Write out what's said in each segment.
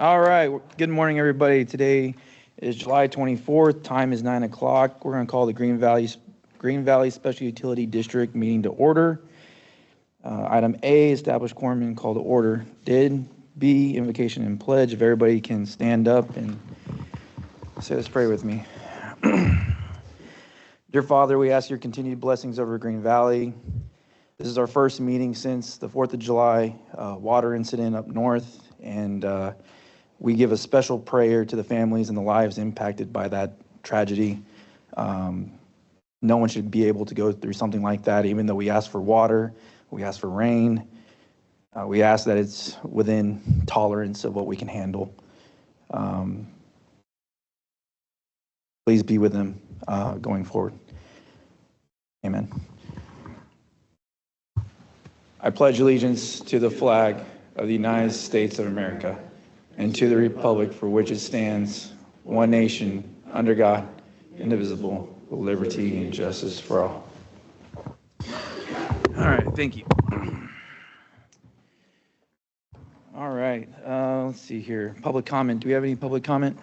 All right. Good morning, everybody. Today is July 24th. Time is 9 o'clock. We're going to call the Green Valley Special Utility District meeting to order. Item A, establish quorum and call to order. Did B, invocation and pledge. If everybody can stand up and say this prayer with me. Dear Father, we ask your continued blessings over Green Valley. This is our first meeting since the 4th of July water incident up north, and we give a special prayer to the families and the lives impacted by that tragedy. No one should be able to go through something like that, even though we ask for water, we ask for rain. We ask that it's within tolerance of what we can handle. Please be with them going forward. Amen. I pledge allegiance to the flag of the United States of America and to the republic for which it stands, one nation, under God, indivisible, with liberty and justice for all. All right, thank you. All right, let's see here. Public comment. Do we have any public comment?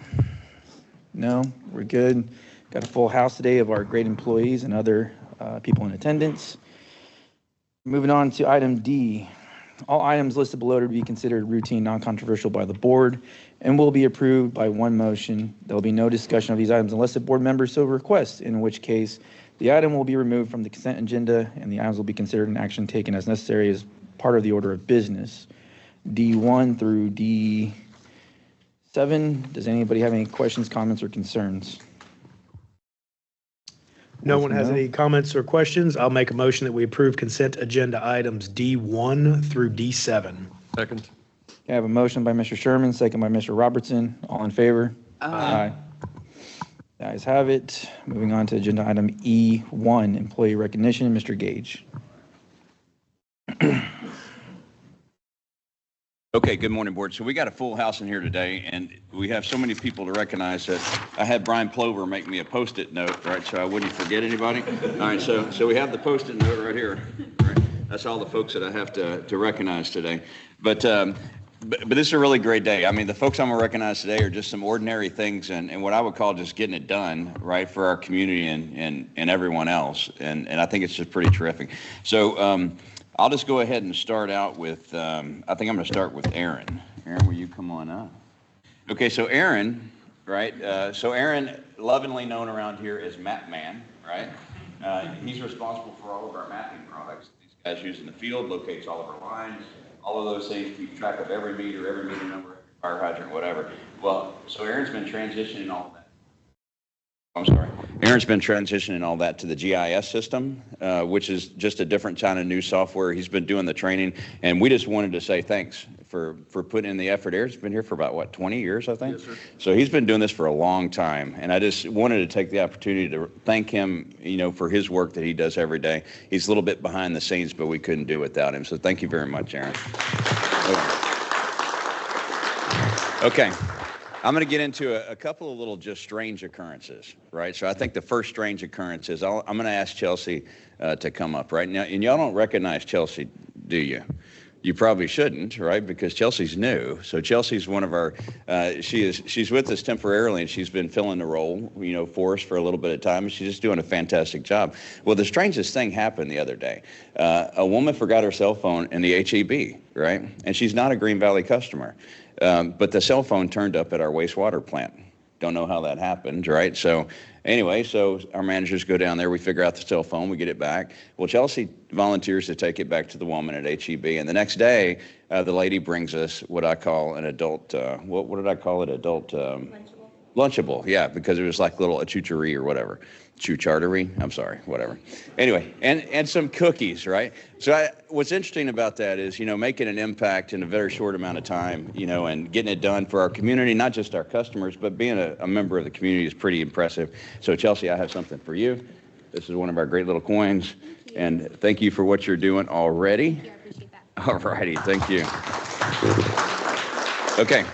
No, we're good. Got a full house today of our great employees and other people in attendance. Moving on to item D. All items listed below to be considered routine, non-controversial by the board and will be approved by one motion. There will be no discussion of these items unless the board member so requests, in which case the item will be removed from the consent agenda and the items will be considered an action taken as necessary as part of the order of business. D1 through D7. Does anybody have any questions, comments, or concerns? No one has any comments or questions. I'll make a motion that we approve consent agenda items D1 through D7. Second. I have a motion by Mr. Sherman, second by Mr. Robertson. All in favor? Aye. The ayes have it. Moving on to agenda item E1, employee recognition. Mr. Gage. Okay, good morning, board. So we got a full house in here today, and we have so many people to recognize that I had Brian Plover make me a Post-it note, right, so I wouldn't forget anybody. All right, so we have the Post-it note right here. Right? That's all the folks that I have to recognize today. But this is a really great day. I mean, the folks I'm going to recognize today are just some ordinary things and what I would call just getting it done, right, for our community and everyone else. And I think it's just pretty terrific. So, I'll just go ahead and start out with, I think I'm going to start with Aaron. Aaron, will you come on up? Okay, so Aaron, right? So Aaron, lovingly known around here as Map Man, right? He's responsible for all of our mapping products. These guys use in the field, locates all of our lines, all of those things, keep track of every meter number, fire hydrant, whatever. Well, so Aaron's been transitioning all that. I'm sorry. Aaron's been transitioning all that to the GIS system, which is just a different kind of new software. He's been doing the training, and we just wanted to say thanks for putting in the effort. Aaron's been here for about, what, 20 years, I think? Yes, sir. So he's been doing this for a long time, and I just wanted to take the opportunity to thank him, for his work that he does every day. He's a little bit behind the scenes, but we couldn't do it without him. So thank you very much, Aaron. Okay. I'm going to get into a couple of little just strange occurrences, right? So I think the first strange occurrence is I'm going to ask Chelsea to come up right now. And y'all don't recognize Chelsea, do you? You probably shouldn't, right? Because Chelsea's new. So Chelsea's one of our, she's with us temporarily and she's been filling the role, for us for a little bit of time. And she's just doing a fantastic job. Well, the strangest thing happened the other day. A woman forgot her cell phone in the HEB, right? And she's not a Green Valley customer. But the cell phone turned up at our wastewater plant. Don't know how that happened, right? So anyway, so our managers go down there, we figure out the cell phone, we get it back. Well, Chelsea volunteers to take it back to the woman at HEB. And the next day, the lady brings us what I call an adult, what did I call it? Adult, Lunchable, yeah, because it was like little a chucherie or whatever. Chuchartery, I'm sorry, whatever. Anyway, and some cookies, right? So what's interesting about that is, making an impact in a very short amount of time, and getting it done for our community, not just our customers, but being a member of the community is pretty impressive. So Chelsea, I have something for you. This is one of our great little coins. And thank you for what you're doing already. Yeah, I appreciate that. All righty, thank you. Okay.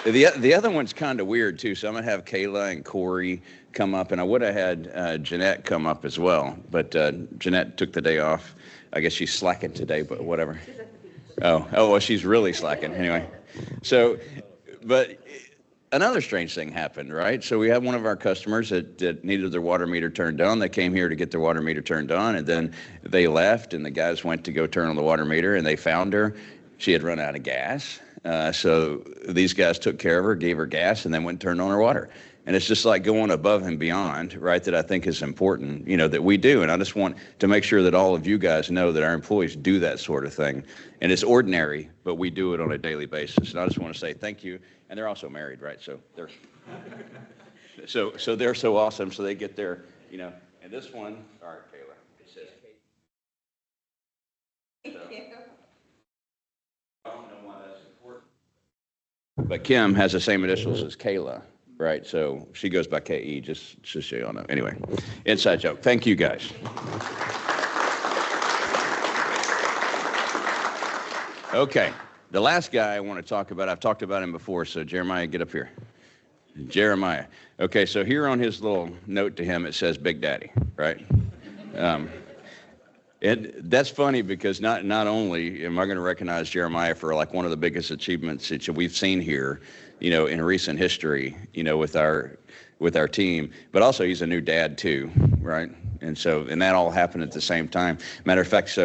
The other one's kind of weird too, so I'm gonna have Kayla and Corey come up, and I would have had Jeanette come up as well, but Jeanette took the day off. I guess she's slacking today, but whatever. Oh, well, she's really slacking anyway. So But another strange thing happened, right? So we had one of our customers that needed their water meter turned on. They came here to get their water meter turned on, and then they left, and the guys went to go turn on the water meter, and they found her. She had run out of gas. So these guys took care of her, gave her gas, and then went and turned on her water. And it's just like going above and beyond, right, that I think is important, that we do. And I just want to make sure that all of you guys know that our employees do that sort of thing. And it's ordinary, but we do it on a daily basis. And I just want to say thank you. And they're also married, right? So they're so they're so awesome. So they get their, and this one, all right, Kayla, it says Kate. So, I don't know why that's important. But Kim has the same initials as Kayla. Right, so she goes by KE, just so you all know. Anyway, inside joke. Thank you, guys. Okay, the last guy I want to talk about, I've talked about him before, so Jeremiah, get up here. Jeremiah. Okay, so here on his little note to him, it says Big Daddy, right? And that's funny because not only am I going to recognize Jeremiah for like one of the biggest achievements that we've seen here, in recent history, with our team, but also he's a new dad too, right? And that all happened at the same time. Matter of fact,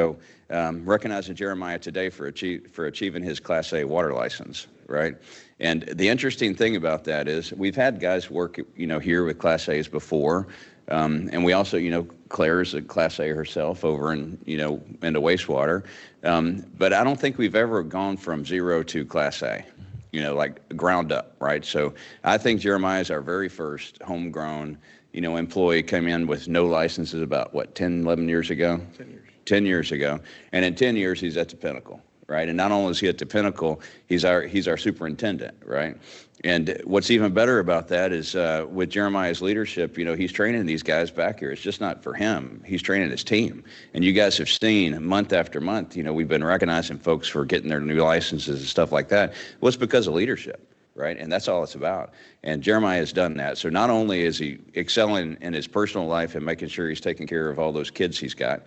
recognizing Jeremiah today for achieving his Class A water license, right? And the interesting thing about that is we've had guys work, here with Class A's before. And we also, Claire's a Class A herself over into wastewater. But I don't think we've ever gone from 0 to Class A, like ground up, right? So I think Jeremiah is our very first homegrown, employee, came in with no licenses about, 10, 11 years ago? 10 years. 10 years ago. And in 10 years, he's at the pinnacle, right? And not only is he at the pinnacle, he's our superintendent, right? And what's even better about that is with Jeremiah's leadership, he's training these guys back here. It's just not for him. He's training his team. And you guys have seen month after month, we've been recognizing folks for getting their new licenses and stuff like that. Well, it's because of leadership, right? And that's all it's about. And Jeremiah has done that. So not only is he excelling in his personal life and making sure he's taking care of all those kids he's got,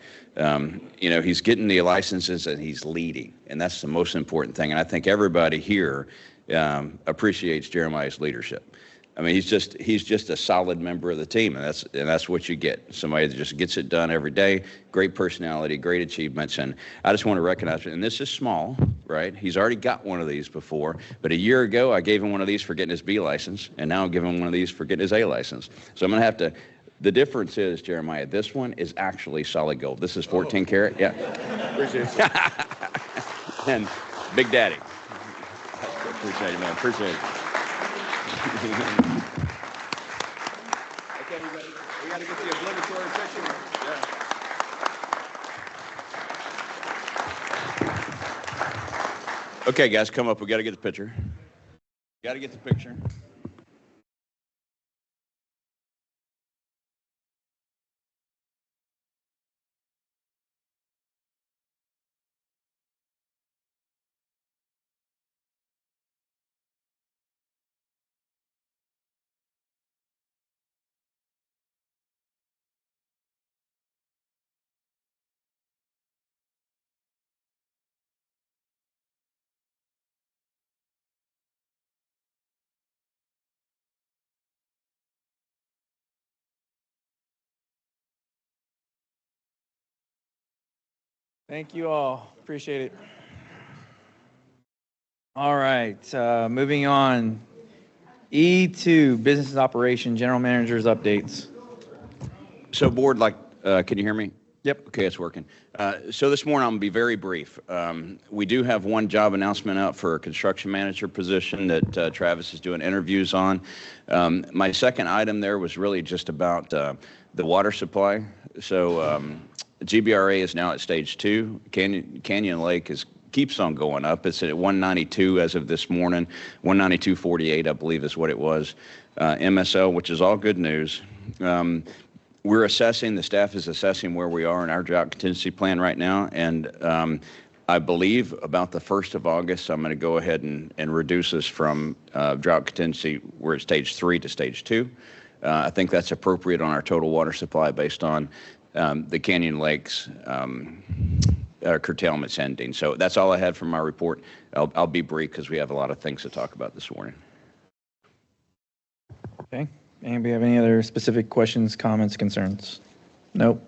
he's getting the licenses and he's leading. And that's the most important thing. And I think everybody here appreciates Jeremiah's leadership. I mean, he's just a solid member of the team, and that's what you get. Somebody that just gets it done every day, great personality, great achievements, and I just want to recognize it. And this is small, right? He's already got one of these before, but a year ago I gave him one of these for getting his B license, and now I'm giving him one of these for getting his A license. So I'm going to have to. The difference is, Jeremiah, this one is actually solid gold. This is 14 karat. Yeah. Appreciate it. And Big Daddy. Appreciate it, man. Appreciate it. Okay, we got to get the obligatory picture. Yeah. Okay, guys, come up. We got to get the picture. Got to get the picture. Thank you all. Appreciate it. All right, moving on. E2, business operation, general manager's updates. So board, can you hear me? Yep. Okay, it's working. So this morning I'm going to be very brief. We do have one job announcement out for a construction manager position that Travis is doing interviews on. My second item there was really just about the water supply. So GBRA is now at stage 2. Canyon Lake keeps on going up. It's at 192 as of this morning. 192.48, I believe, is what it was. MSL, which is all good news. We're assessing, the staff is assessing where we are in our drought contingency plan right now, and I believe about the 1st of August, I'm going to go ahead and reduce us from drought contingency, we're at stage 3 to stage 2. I think that's appropriate on our total water supply based on the Canyon Lakes curtailments ending. So that's all I had from my report. I'll be brief because we have a lot of things to talk about this morning. Okay. Anybody have any other specific questions, comments, concerns? Nope.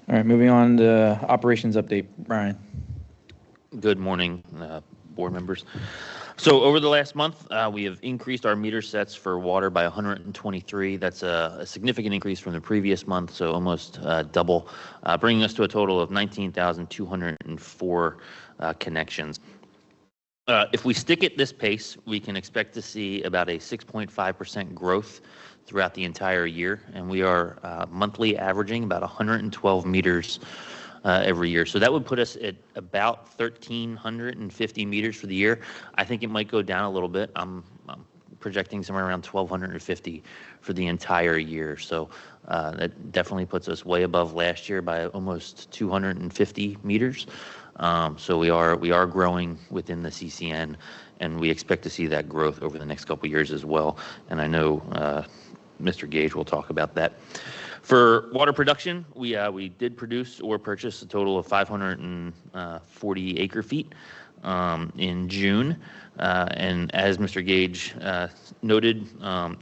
All right, moving on to operations update. Brian. Good morning, board members. So over the last month, we have increased our meter sets for water by 123. That's a significant increase from the previous month, so almost double, bringing us to a total of 19,204 connections. If we stick at this pace, we can expect to see about a 6.5% growth throughout the entire year, and we are monthly averaging about 112 meters every year. So that would put us at about 1,350 meters for the year. I think it might go down a little bit. I'm projecting somewhere around 1,250 for the entire year. So that definitely puts us way above last year by almost 250 meters. So we are growing within the CCN, and we expect to see that growth over the next couple of years as well. And I know Mr. Gage will talk about that. For water production, we did produce or purchase a total of 540 acre feet in June. And as Mr. Gage noted,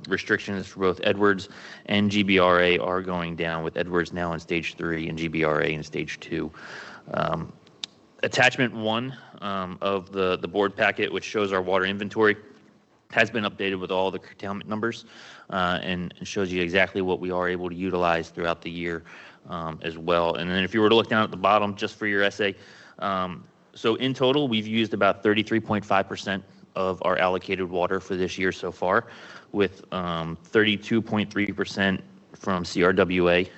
restrictions for both Edwards and GBRA are going down, with Edwards now in stage 3 and GBRA in stage 2. Attachment 1 of the board packet, which shows our water inventory, has been updated with all the curtailment numbers and shows you exactly what we are able to utilize throughout the year as well. And then if you were to look down at the bottom, just for your essay, so in total, we've used about 33.5% of our allocated water for this year so far, with 32.3% from CRWA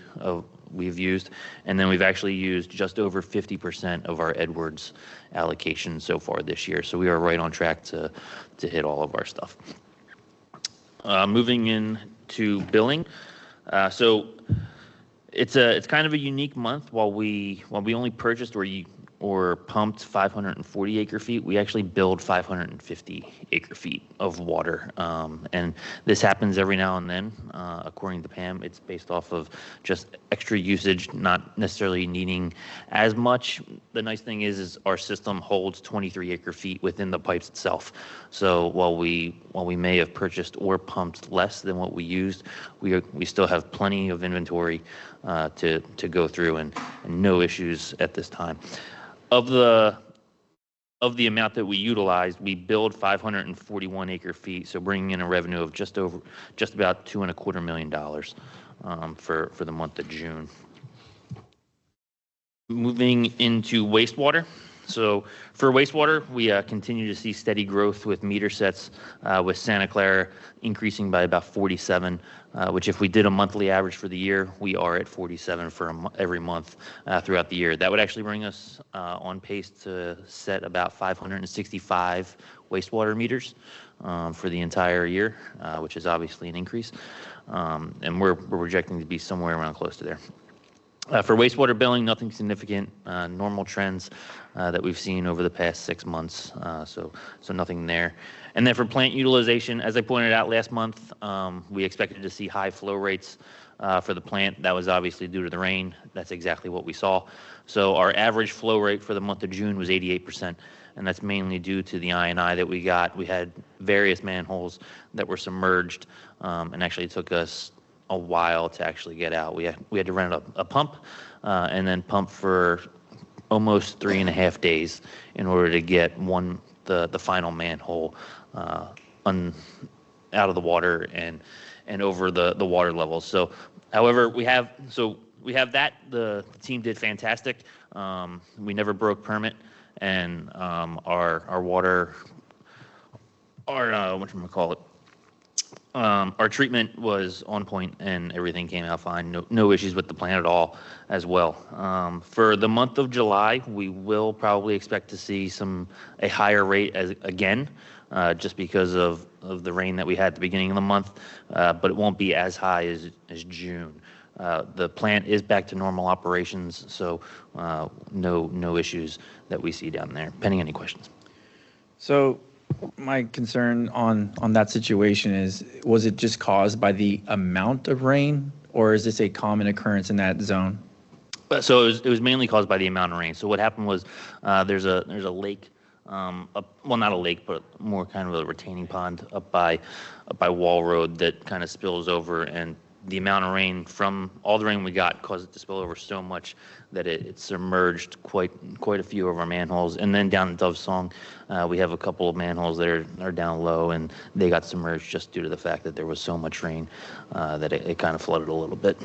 we've used, and then we've actually used just over 50% of our Edwards allocation so far this year. So we are right on track to hit all of our stuff. Moving into billing, so it's kind of a unique month. While we only purchased or pumped 540 acre feet, we actually billed 550 acre feet of water. And this happens every now and then. According to Pam, it's based off of just extra usage, not necessarily needing as much. The nice thing is our system holds 23 acre feet within the pipes itself. So while we may have purchased or pumped less than what we used, we still have plenty of inventory to go through, and no issues at this time. Of the amount that we utilized, we billed 541 acre feet, so bringing in a revenue of just about $2.25 million for the month of June. Moving into wastewater. So for wastewater, we continue to see steady growth with meter sets, with Santa Clara increasing by about 47, which if we did a monthly average for the year, we are at 47 for every month throughout the year. That would actually bring us on pace to set about 565 wastewater meters for the entire year, which is obviously an increase. And we're projecting to be somewhere around close to there. For wastewater billing, nothing significant, normal trends that we've seen over the past 6 months, so nothing there. And then for plant utilization, as I pointed out last month, we expected to see high flow rates for the plant. That was obviously due to the rain. That's exactly what we saw. So our average flow rate for the month of June was 88%, and that's mainly due to the I&I that we got. We had various manholes that were submerged, and actually it took us a while to actually get out. We had to rent a pump and then pump for almost 3.5 days in order to get the final manhole out of the water and over the water levels. So, however, we have that. The team did fantastic. We never broke permit, and our water, our treatment was on point and everything came out fine. No issues with the plant at all as well. For the month of July, we will probably expect to see a higher rate again, just because of the rain that we had at the beginning of the month, but it won't be as high as June. The plant is back to normal operations, so no issues that we see down there. Pending any questions. So my concern on that situation is, was it just caused by the amount of rain, or is this a common occurrence in that zone? So it was mainly caused by the amount of rain. So what happened was there's a lake well, not a lake, but more kind of a retaining pond up by Wall Road that kind of spills over, and the amount of rain from all the rain we got caused it to spill over so much that it submerged quite a few of our manholes. And then down in Dove Song, we have a couple of manholes that are down low, and they got submerged just due to the fact that there was so much rain that it kind of flooded a little bit.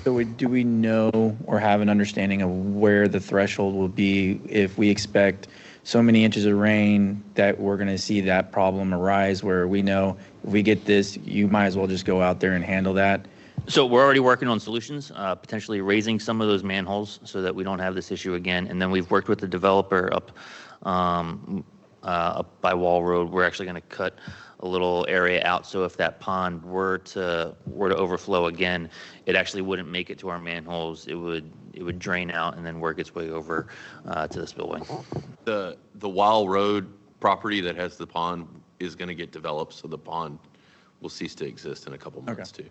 So do we know or have an understanding of where the threshold will be if we expect so many inches of rain that we're going to see that problem arise, where we know if we get this, you might as well just go out there and handle that? So we're already working on solutions, potentially raising some of those manholes so that we don't have this issue again. And then we've worked with the developer up by Wall Road. We're actually going to cut a little area out, so if that pond were to overflow again, it actually wouldn't make it to our manholes. It would drain out and then work its way over to the spillway. The Wild Road property that has the pond is going to get developed, so the pond will cease to exist in a couple months too.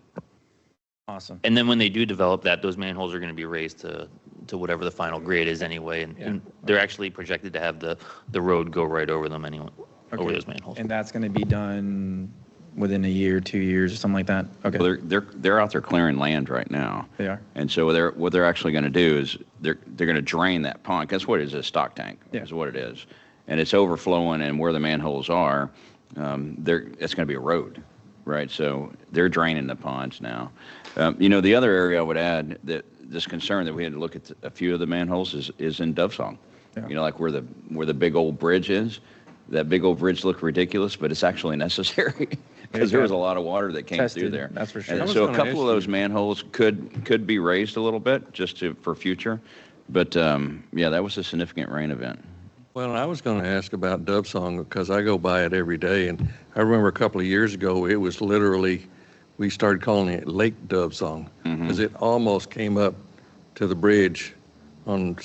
Awesome. And then when they do develop that, those manholes are going to be raised to whatever the final grade is anyway, and they're actually projected to have the road go right over them anyway. Over those manholes. And that's going to be done within a year, 2 years, or something like that? Okay. Well, they're out there clearing land right now. They are. And so what they're actually going to do is they're going to drain that pond. That's what it is, a stock tank. Yeah. Is what it is. And it's overflowing, and where the manholes are, it's going to be a road, right? So they're draining the ponds now. The other area I would add that this concern that we had to look at a few of the manholes is in Dove Song. Yeah. Like where the big old bridge is. That big old bridge looked ridiculous, but it's actually necessary because there was a lot of water that came through there. That's for sure. And so a couple of those manholes could be raised a little bit just for future. But that was a significant rain event. Well, I was going to ask about Dove Song because I go by it every day, and I remember a couple of years ago it was literally, we started calling it Lake Dove Song because it almost came up to the bridge on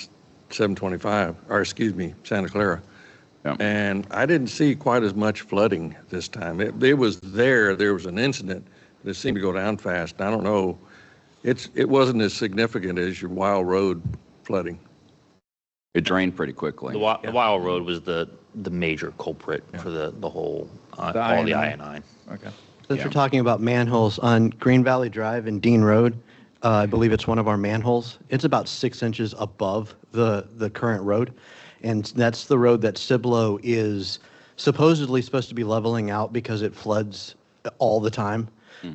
725, or excuse me, Santa Clara. Yeah. And I didn't see quite as much flooding this time. It was there was an incident that seemed to go down fast. I don't know, it wasn't as significant as your Wild Road flooding. It drained pretty quickly. The Wild Road was the major culprit for the whole, all the I-9. Okay. Since we're talking about manholes, on Green Valley Drive and Dean Road, I believe it's one of our manholes. It's about 6 inches above the current road. And that's the road that Cibolo is supposedly supposed to be leveling out because it floods all the time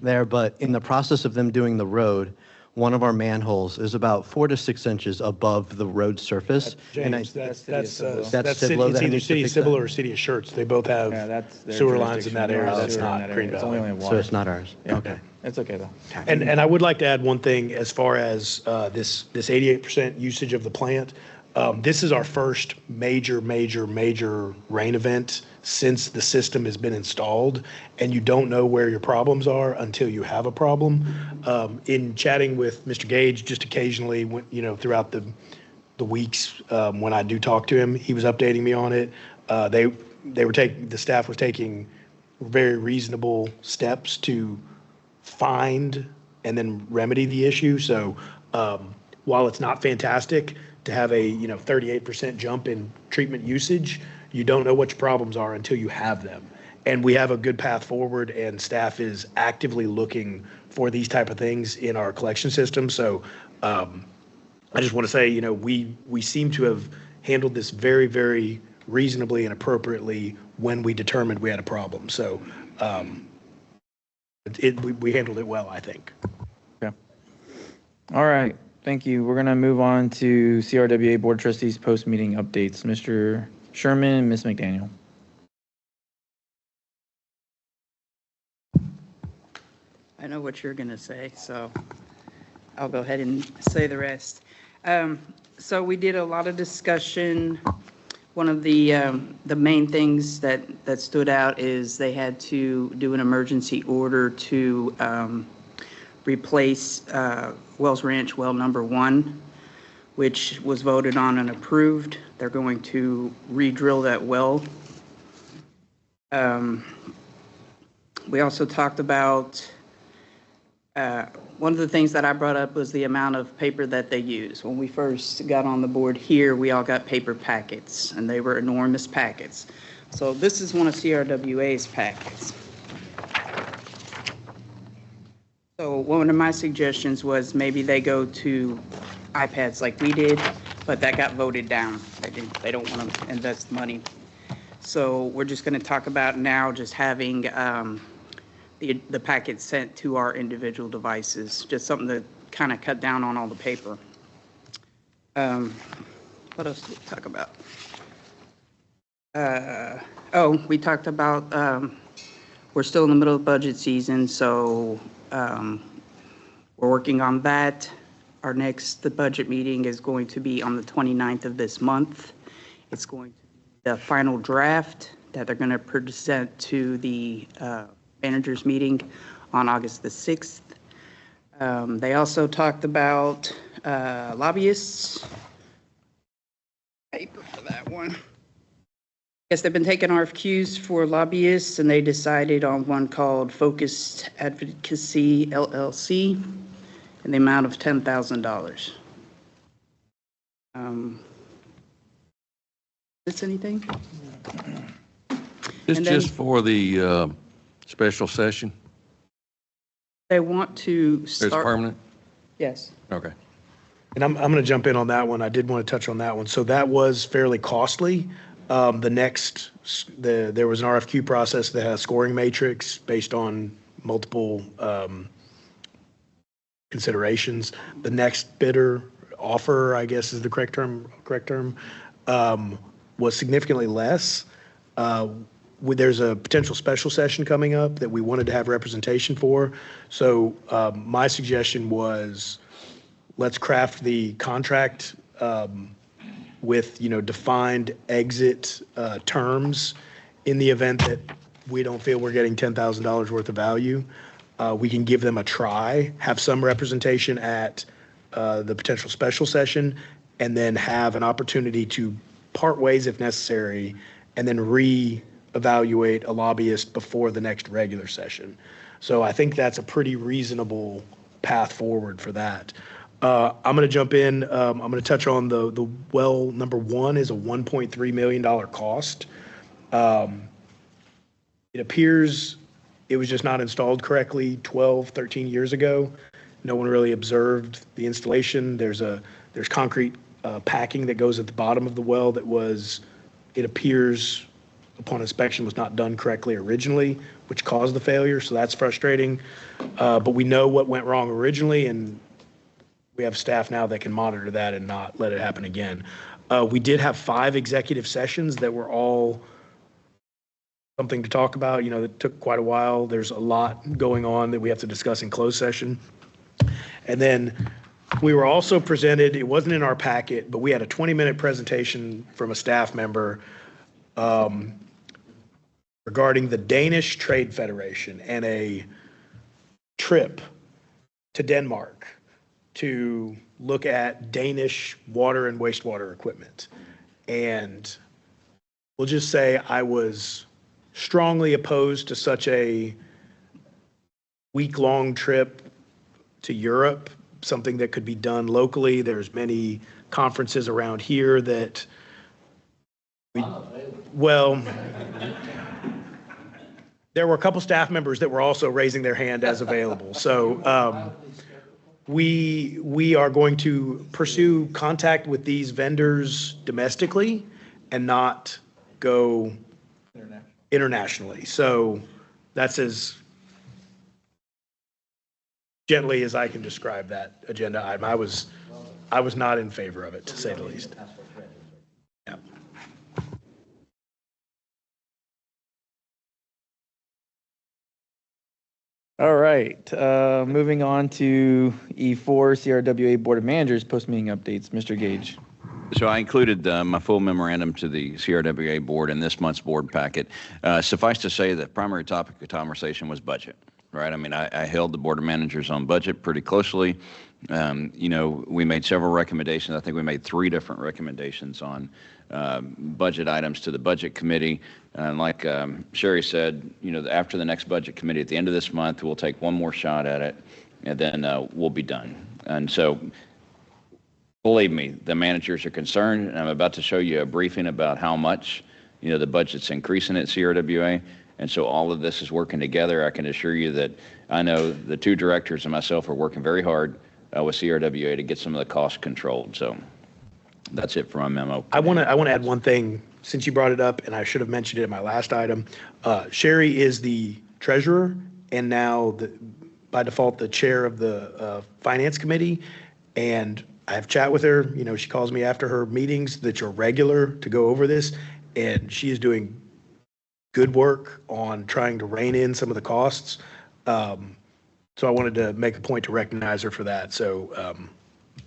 there. But in the process of them doing the road, one of our manholes is about 4 to 6 inches above the road surface. James, that's Cibolo it's that either needs to City of fix Cibolo that. or City of Schertz. They both have Yeah, that's their sewer lines in jurisdiction. that area. There's That's sewer in not that area. Green It's only Valley. on So water. it's not ours. Yeah. Okay. It's okay, though. And I would like to add one thing as far as this 88% usage of the plant. This is our first major rain event since the system has been installed, and you don't know where your problems are until you have a problem. In chatting with Mr. Gage, just occasionally, throughout the weeks when I do talk to him, he was updating me on it. The staff was taking very reasonable steps to find and then remedy the issue. So while it's not fantastic to have a 38% jump in treatment usage, you don't know what your problems are until you have them. And we have a good path forward, and staff is actively looking for these type of things in our collection system. So I just want to say, we seem to have handled this very, very reasonably and appropriately when we determined we had a problem. So we handled it well, I think. Okay. All right. Thank you. We're going to move on to CRWA Board of Trustees post-meeting updates. Mr. Sherman and Ms. McDaniel. I know what you're going to say, so I'll go ahead and say the rest. So we did a lot of discussion. One of the main things that stood out is they had to do an emergency order to replace Wells Ranch well number 1, which was voted on and approved. They're going to re-drill that well. We also talked about One of the things that I brought up was the amount of paper that they use. When we first got on the board here, we all got paper packets, and they were enormous packets. So this is one of CRWA's packets. So one of my suggestions was maybe they go to iPads like we did, but that got voted down. They don't want to invest money. So we're just going to talk about now just having the packet sent to our individual devices, just something to kind of cut down on all the paper. What else did we talk about? We talked about, we're still in the middle of budget season, so we're working on that. Our next budget meeting is going to be on the 29th of this month. It's going to be the final draft that they're going to present to the managers meeting on August the 6th. They also talked about lobbyists. Paper for that one. Yes, they've been taking RFQs for lobbyists, and they decided on one called Focused Advocacy LLC in the amount of $10,000. Is this anything? It's And then- just for the special session? They want to It's start. permanent? Yes. Okay. And I'm going to jump in on that one. I did want to touch on that one. So that was fairly costly. There was an RFQ process that had a scoring matrix based on multiple considerations. The next bidder offer, I guess is the correct term, was significantly less. There's a potential special session coming up that we wanted to have representation for. So my suggestion was, let's craft the contract with, defined exit terms in the event that we don't feel we're getting $10,000 worth of value. We can give them a try, have some representation at the potential special session, and then have an opportunity to part ways if necessary, and then re-evaluate a lobbyist before the next regular session. So I think that's a pretty reasonable path forward for that. I'm going to jump in. I'm going to touch on the well number one is a $1.3 million cost. It appears it was just not installed correctly 12, 13 years ago. No one really observed the installation. There's concrete packing that goes at the bottom of the well that it appears upon inspection was not done correctly originally, which caused the failure. So that's frustrating. But we know what went wrong originally, and we have staff now that can monitor that and not let it happen again. We did have 5 executive sessions that were all something to talk about. It took quite a while. There's a lot going on that we have to discuss in closed session. And then we were also presented, it wasn't in our packet, but we had a 20-minute presentation from a staff member regarding the Danish Trade Federation and a trip to Denmark to look at Danish water and wastewater equipment. And we'll just say I was strongly opposed to such a week-long trip to Europe, something that could be done locally. There's many conferences around here that there were a couple staff members that were also raising their hand as available. So we are going to pursue contact with these vendors domestically and not go internationally. So that's as gently as I can describe that agenda item. I was not in favor of it, to say the least. Yeah. All right, moving on to E4, CRWA Board of Managers, post-meeting updates. Mr. Gage. So I included my full memorandum to the CRWA board in this month's board packet. Suffice to say that primary topic of conversation was budget, right? I mean, I held the board of managers on budget pretty closely. We made several recommendations. I think we made 3 different recommendations on budget items to the budget committee. And like Sherry said, after the next budget committee at the end of this month, we'll take one more shot at it. and then we'll be done. And so, believe me, the managers are concerned, and I'm about to show you a briefing about how much, the budget's increasing at CRWA. And so all of this is working together. I can assure you that I know the two directors and myself are working very hard with CRWA to get some of the costs controlled. So that's it for my memo. I want to add one thing since you brought it up, and I should have mentioned it in my last item. Sherry is the treasurer and now by default the chair of the finance committee. And I have chat with her. She calls me after her meetings that are regular to go over this, and she is doing good work on trying to rein in some of the costs. So I wanted to make a point to recognize her for that. So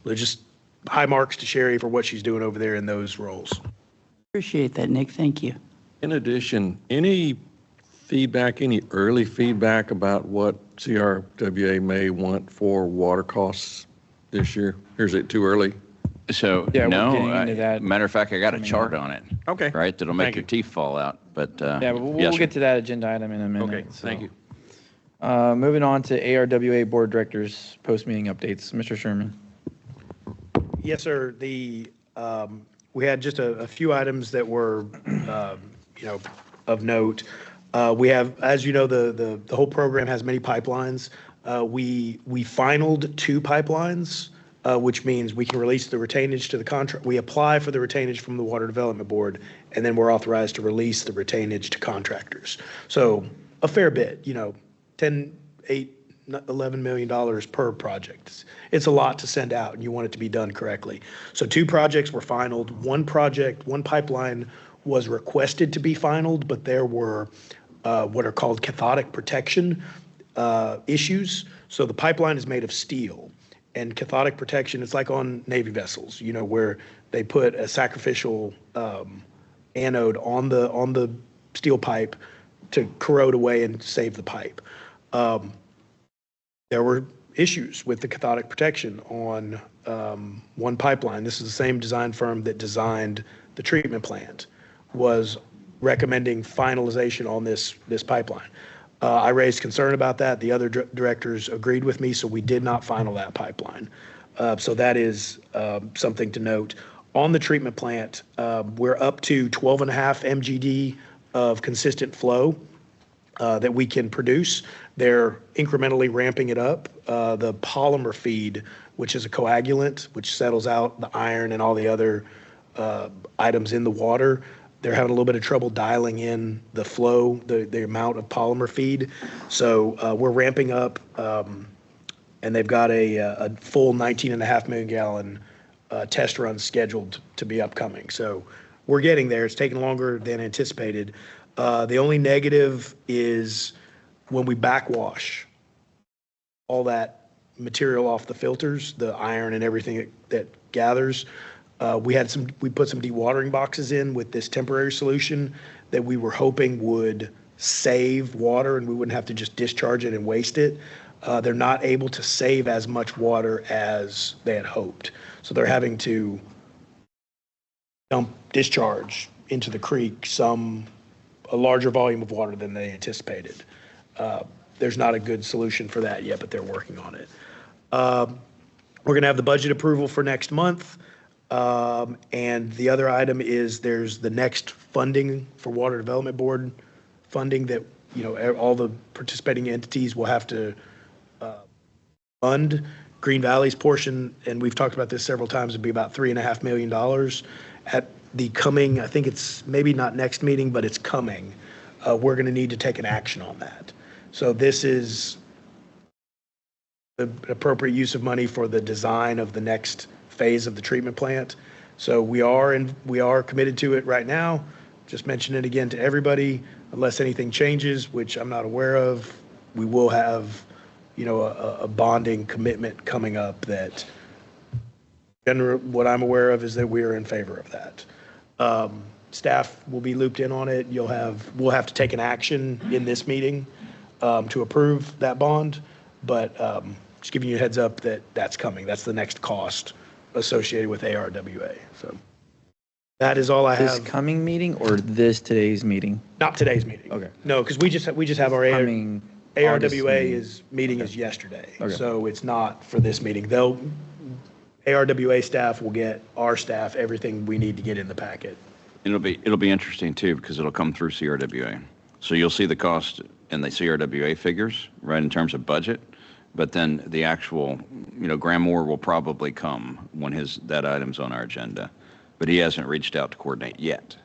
just high marks to Sherry for what she's doing over there in those roles. Appreciate that, Nick. Thank you. In addition, any feedback, any early feedback about what CRWA may want for water costs this year? Or is it too early? So, Yeah, we're no, getting into that matter of fact, I got a chart on it. Okay. Right, that'll make Thank your you. teeth fall out, but Yeah, but we'll yes, sir. get to that agenda item in a minute. Okay, thank you. Moving on to ARWA Board Directors post-meeting updates. Mr. Sherman. Yes, sir. We had just a few items that were, of note. We have, as you know, the whole program has many pipelines. We finalized 2 pipelines, which means we can release the retainage to the contract. We apply for the retainage from the Water Development Board, and then we're authorized to release the retainage to contractors. So a fair bit, $10, $8, $11 million per project. It's a lot to send out, and you want it to be done correctly. So 2 projects were finalized. One pipeline was requested to be finalized, but there were what are called cathodic protection issues. So the pipeline is made of steel, and cathodic protection, it's like on Navy vessels, where they put a sacrificial anode on the steel pipe to corrode away and save the pipe. There were issues with the cathodic protection on one pipeline. This is the same design firm that designed the treatment plant, was recommending finalization on this pipeline. I raised concern about that. The other directors agreed with me, so we did not final that pipeline. So that is something to note. On the treatment plant, we're up to 12.5 MGD of consistent flow that we can produce. They're incrementally ramping it up. The polymer feed, which is a coagulant, which settles out the iron and all the other items in the water, they're having a little bit of trouble dialing in the flow, the amount of polymer feed. So we're ramping up, and they've got a full 19.5 million gallon test run scheduled to be upcoming. So we're getting there. It's taking longer than anticipated. The only negative is when we backwash all that material off the filters, the iron and everything that gathers. We put some dewatering boxes in with this temporary solution that we were hoping would save water and we wouldn't have to just discharge it and waste it. They're not able to save as much water as they had hoped. So they're having to discharge into the creek a larger volume of water than they anticipated. There's not a good solution for that yet, but they're working on it. We're going to have the budget approval for next month. And the other item is there's the next funding for Water Development Board funding that, all the participating entities will have to fund. Green Valley's portion, and we've talked about this several times, would be about $3.5 million. At the coming, I think it's maybe not next meeting, but it's coming. We're going to need to take an action on that. So this is the appropriate use of money for the design of the next phase of the treatment plant. So we are committed to it right now. Just mention it again to everybody. Unless anything changes, which I'm not aware of, we will have, a bonding commitment coming up that what I'm aware of is that we are in favor of that. Staff will be looped in on it. We'll have to take an action in this meeting to approve that bond, but just giving you a heads up that that's coming. That's the next cost associated with ARWA. So that is all I This have. coming meeting or today's meeting? Not today's meeting. Okay. No, because we just have our Coming ARWA is, meeting is yesterday, Okay. so it's not for this meeting. ARWA staff will get our staff everything we need to get in the packet. It'll be interesting too, because it'll come through CRWA. So you'll see the cost and the CRWA figures, right, in terms of budget. But then the actual, Graham Moore will probably come when that item's on our agenda. But he hasn't reached out to coordinate yet,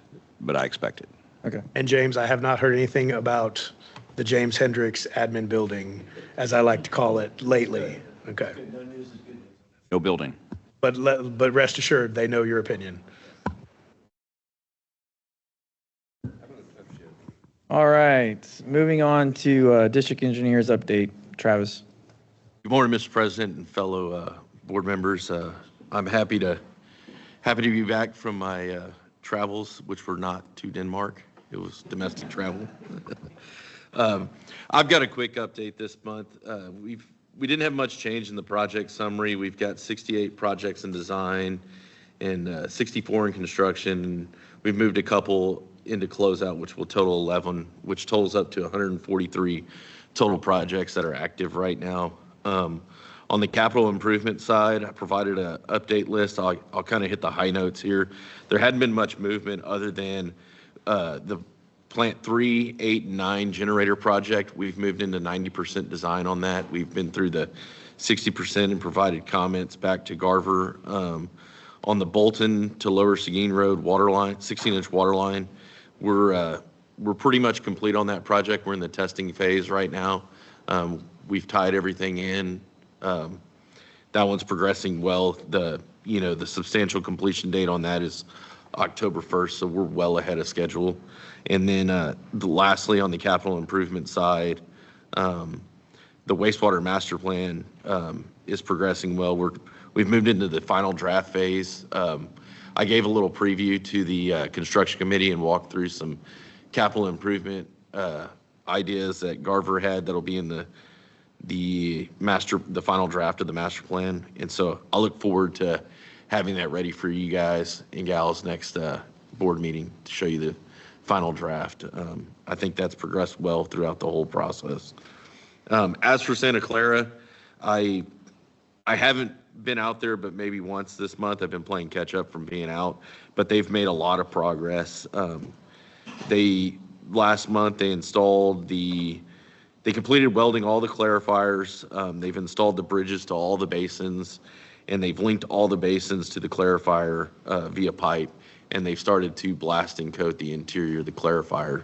but I expect it. Okay. And James, I have not heard anything about the James Hendricks admin building, as I like to call it, lately. Okay. No building. But rest assured, they know your opinion. All right, moving on to district engineers update. Travis. Good morning, Mr. President and fellow board members. I'm happy to be back from my travels, which were not to Denmark. It was domestic travel. I've got a quick update this month. We didn't have much change in the project summary. We've got 68 projects in design and 64 in construction. We've moved a couple into closeout, which will total 11, which totals up to 143 total projects that are active right now. On the capital improvement side, I provided an update list. I'll kind of hit the high notes here. There hadn't been much movement other than the Plant 3, 8, and 9 generator project. We've moved into 90% design on that. We've been through the 60% and provided comments back to Garver. On the Bolton to Lower Seguin Road water line, 16-inch water line, we're pretty much complete on that project. We're in the testing phase right now. We've tied everything in. That one's progressing well. The substantial completion date on that is October 1st, so we're well ahead of schedule. And then lastly, on the capital improvement side, the wastewater master plan is progressing well. We've moved into the final draft phase. I gave a little preview to the construction committee and walked through some capital improvement ideas that Garver had that'll be in the final draft of the master plan. And so I look forward to having that ready for you guys and gals next board meeting to show you the final draft. I think that's progressed well throughout the whole process. As for Santa Clara, I haven't been out there, but maybe once this month. I've been playing catch up from being out, but they've made a lot of progress. Last month they completed welding all the clarifiers. They've installed the bridges to all the basins, and they've linked all the basins to the clarifier via pipe, and they've started to blast and coat the interior of the clarifier.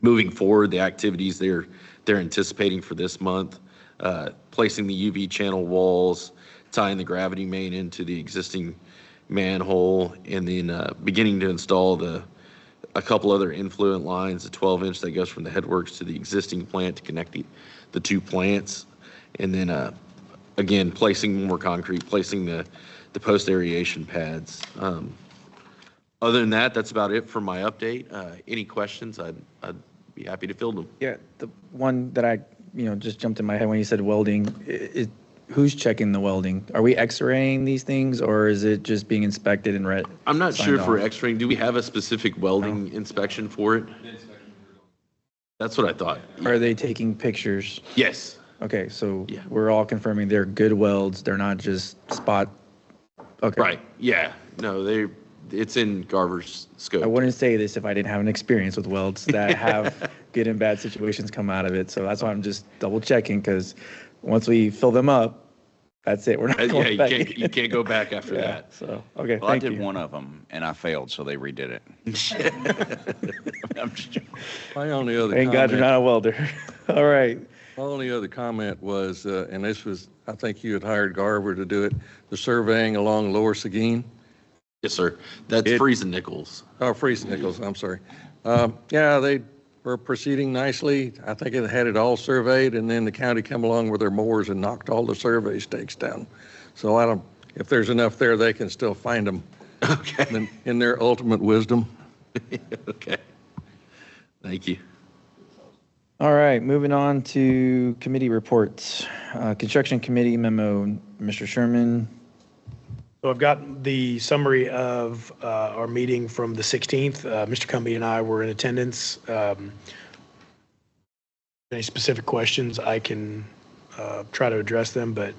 Moving forward, the activities they're anticipating for this month, placing the UV channel walls, tying the gravity main into the existing manhole, and then beginning to install a couple other influent lines, a 12-inch that goes from the headworks to the existing plant to connect the two plants. And then again, placing more concrete, placing the post aeration pads. Other than that, that's about it for my update. Any questions, I'd be happy to field them. Yeah, the one that I, just jumped in my head when you said welding, who's checking the welding? Are we x-raying these things, or is it just being inspected and read? I'm not sure if we're off? x-raying. Do we have a specific welding inspection for it? That's what I thought. Are they taking pictures? Yes. Okay, so Yeah. we're all confirming they're good welds. They're not just spot. Okay. Right. Yeah. No, it's in Garver's scope. I wouldn't say this if I didn't have an experience with welds that have good and bad situations come out of it. So that's why I'm just double checking, because once we fill them up, that's it. We're not going back. You can't go back after Yeah, that. so, okay, Well, I thank did you. one of them and I failed, so they redid it. I'm just joking. My only other Thank God you're comment, not a welder. All right. my only other comment was, and this was, I think you had hired Garver to do it, the surveying along Lower Seguin. Yes, sir. That's Freeze and Nichols. Oh, Freeze Nichols, I'm sorry. Yeah, they were proceeding nicely. I think it had it all surveyed, and then the county come along with their mowers and knocked all the survey stakes down. So if there's enough there, they can still find them. Okay. In their ultimate wisdom. Okay. Thank you. All right, moving on to committee reports. Construction Committee memo, Mr. Sherman. So I've got the summary of our meeting from the 16th. Mr. Cumbie and I were in attendance. Any specific questions, I can try to address them, but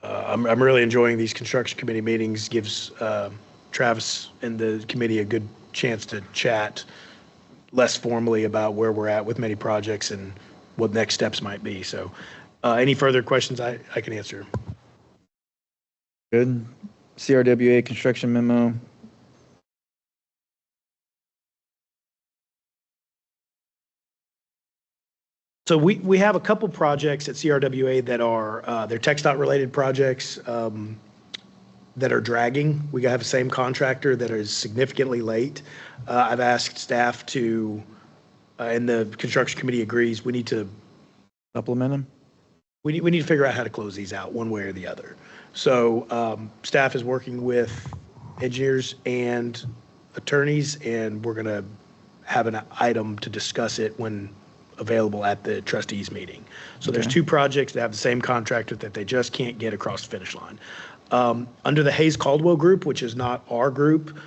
I'm really enjoying these construction committee meetings. Gives Travis and the committee a good chance to chat less formally about where we're at with many projects and what next steps might be. So any further questions I can answer. Good. CRWA construction memo. So we have a couple projects at CRWA that are, they're TxDOT related projects that are dragging. We have the same contractor that is significantly late. I've asked staff to, and the construction committee agrees, we need to Supplement them. we need to figure out how to close these out one way or the other. So staff is working with engineers and attorneys, and we're going to have an item to discuss it when available at the trustees meeting. So there's two projects that have the same contractor that they just can't get across the finish line. Under the Hayes Caldwell group, which is not our group,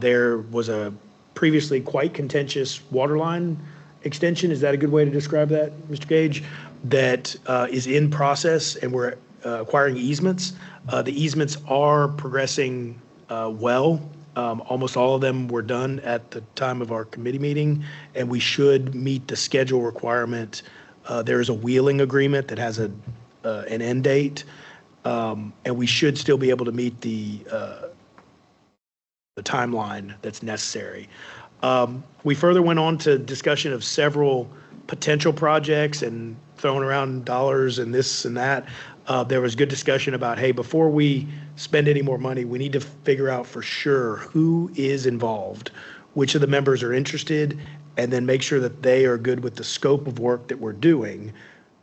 there was a previously quite contentious water line extension. Is that a good way to describe that, Mr. Gage? That is in process, and we're acquiring easements. The easements are progressing well. Almost all of them were done at the time of our committee meeting, and we should meet the schedule requirement. There is a wheeling agreement that has an end date, and we should still be able to meet the timeline that's necessary. We further went on to discussion of several potential projects and throwing around dollars and this and that. There was good discussion about, hey, before we spend any more money, we need to figure out for sure who is involved, which of the members are interested, and then make sure that they are good with the scope of work that we're doing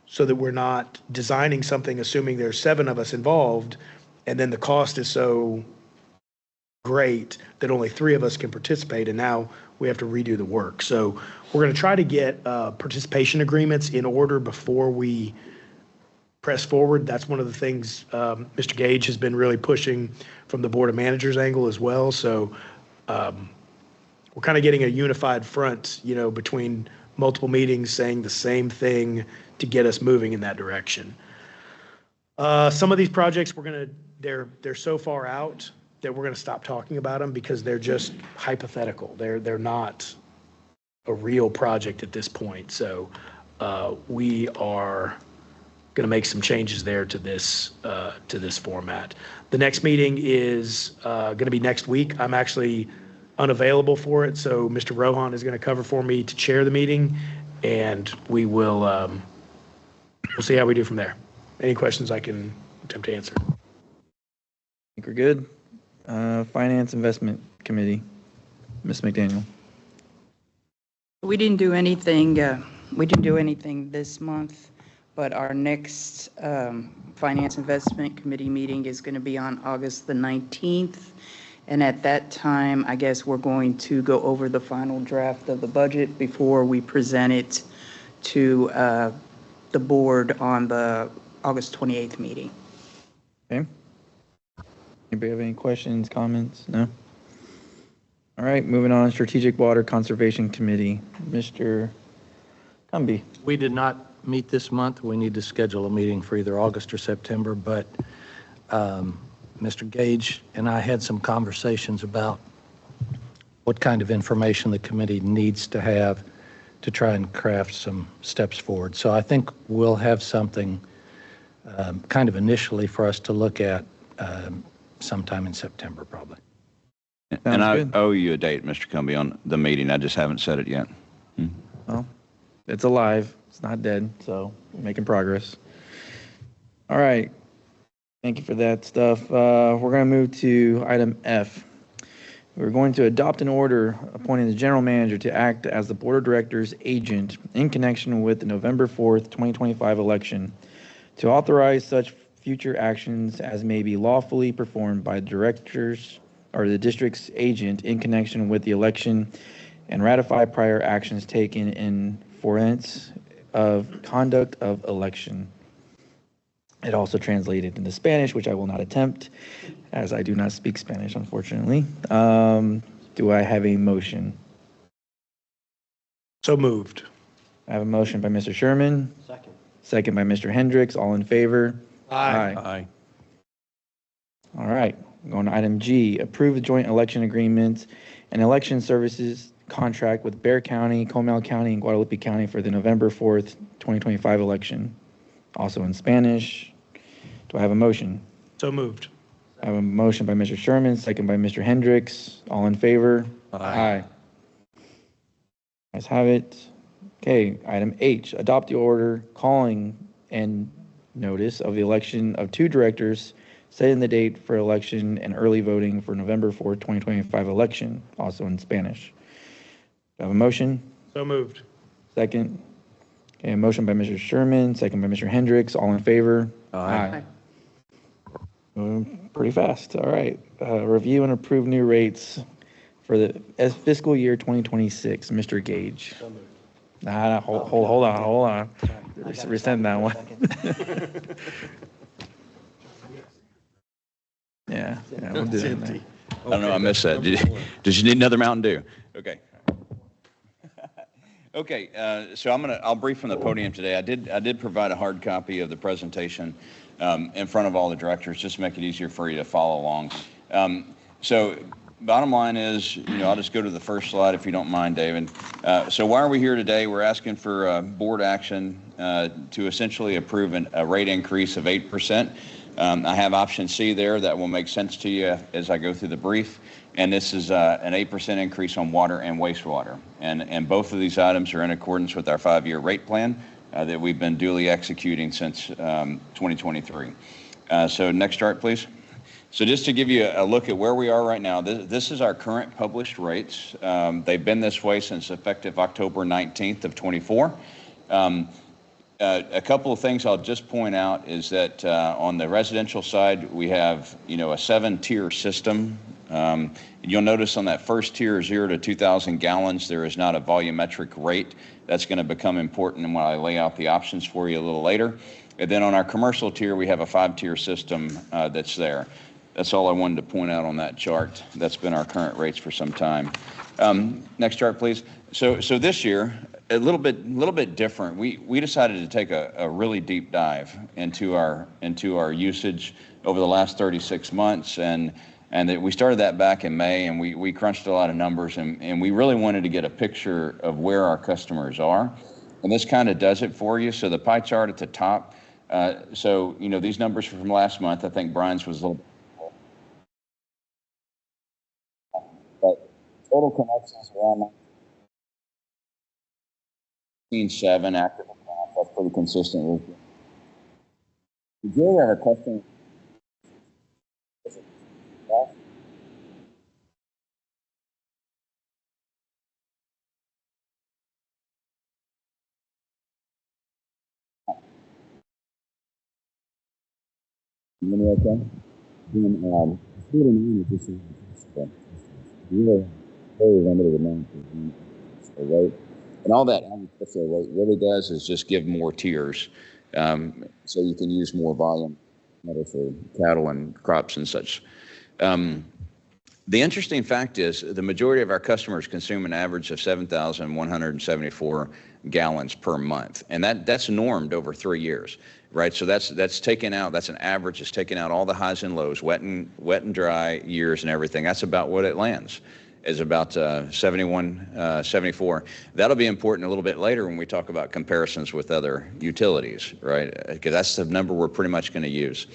so that we're not designing something assuming there's 7 of us involved, and then the cost is so great that only 3 of us can participate, and now we have to redo the work. So we're going to try to get participation agreements in order before we press forward. That's one of the things Mr. Gage has been really pushing from the Board of Managers angle as well. So we're kind of getting a unified front, between multiple meetings saying the same thing to get us moving in that direction. Some of these projects they're so far out that we're going to stop talking about them because they're just hypothetical. They're not a real project at this point. So we are going to make some changes there to this format. The next meeting is going to be next week. I'm actually unavailable for it, so Mr. Rohan is going to cover for me to chair the meeting, and we will we'll see how we do from there. Any questions I can attempt to answer? I think we're good. Finance Investment Committee, Ms. McDaniel. We didn't do anything. We didn't do anything this month, but our next Finance Investment Committee meeting is going to be on August the 19th. And at that time, I guess we're going to go over the final draft of the budget before we present it to the board on the August 28th meeting. Okay. Anybody have any questions, comments? No? All right, moving on. Strategic Water Conservation Committee, Mr. Cumby. We did not meet this month. We need to schedule a meeting for either August or September, but Mr. Gage and I had some conversations about what kind of information the committee needs to have to try and craft some steps forward. So I think we'll have something kind of initially for us to look at sometime in September, probably. And I good. owe you a date, Mr. Cumby, on the meeting. I just haven't set it yet. Well, it's alive. It's not dead, so we're making progress. All right. Thank you for that stuff. We're going to move to item F. We're going to adopt an order appointing the general manager to act as the board of directors agent in connection with the November 4th, 2025 election, to authorize such future actions as may be lawfully performed by directors or the district's agent in connection with the election, and ratify prior actions taken in forence of conduct of election. It also translated into Spanish, which I will not attempt, as I do not speak Spanish, unfortunately. Do I have a motion? So moved. I I have a motion by Mr. Sherman, Second. second by Mr. Hendricks. All in favor? Aye. Aye. All right, going to item G, approve the joint election agreements and election services contract with Bear County, Comal County, and Guadalupe County for the November 4th, 2025 election, also in Spanish. Do I have a motion? So moved. I have a motion by Mr. Sherman, second by Mr. Hendricks. All in favor? Aye. Ayes have it. Okay, item H, adopt the order calling and notice of the election of 2 directors, setting the date for election and early voting for November 4th, 2025 election, also in Spanish. Do I have a motion? So moved. Second. Okay, a motion by Mr. Sherman, second by Mr. Hendricks. All in favor? Aye. Moving pretty fast. All right. Review and approve new rates for the fiscal year 2026. Mr. Gage. Hold on. Rescind that one. Yeah, we'll do that. I don't know, I missed that. Did you need another Mountain Dew? Okay. Okay, so I'll brief from the podium today. I did provide a hard copy of the presentation in front of all the directors, just to make it easier for you to follow along. So bottom line is, I'll just go to the first slide if you don't mind, David. So why are we here today? We're asking for board action to essentially approve a rate increase of 8%. I have option C there that will make sense to you as I go through the brief. And this is an 8% increase on water and wastewater. And both of these items are in accordance with our 5-year rate plan that we've been duly executing since 2023. So next chart, please. So just to give you a look at where we are right now, this is our current published rates. They've been this way since effective October 19th of 24. A couple of things I'll just point out is that on the residential side, we have, a 7-tier system. You'll notice on that first tier, 0 to 2,000 gallons, there is not a volumetric rate. That's going to become important when I lay out the options for you a little later. And then on our commercial tier, we have a 5-tier system that's there. That's all I wanted to point out on that chart. That's been our current rates for some time. Next chart, please. So this year, a little bit different. We decided to take a really deep dive into our usage over the last 36 months, and we started that back in May, and we crunched a lot of numbers, and we really wanted to get a picture of where our customers are, and this kind of does it for you. So the pie chart at the top. So these numbers from last month. I think Brian's was a little. But total connections around 7 active accounts. That's pretty consistent with the majority of our customers. You know, okay? Then, really very limited amount of rate. And all that rate really does is just give more tiers, so you can use more volume for cattle and crops and such. The interesting fact is the majority of our customers consume an average of 7,174 gallons per month, and that's normed over 3 years, right? So that's taken out. That's an average. It's taken out all the highs and lows, wet and dry years and everything. That's about what it lands. Is about 74. That'll be important a little bit later when we talk about comparisons with other utilities, right? Because that's the number we're pretty much going to use.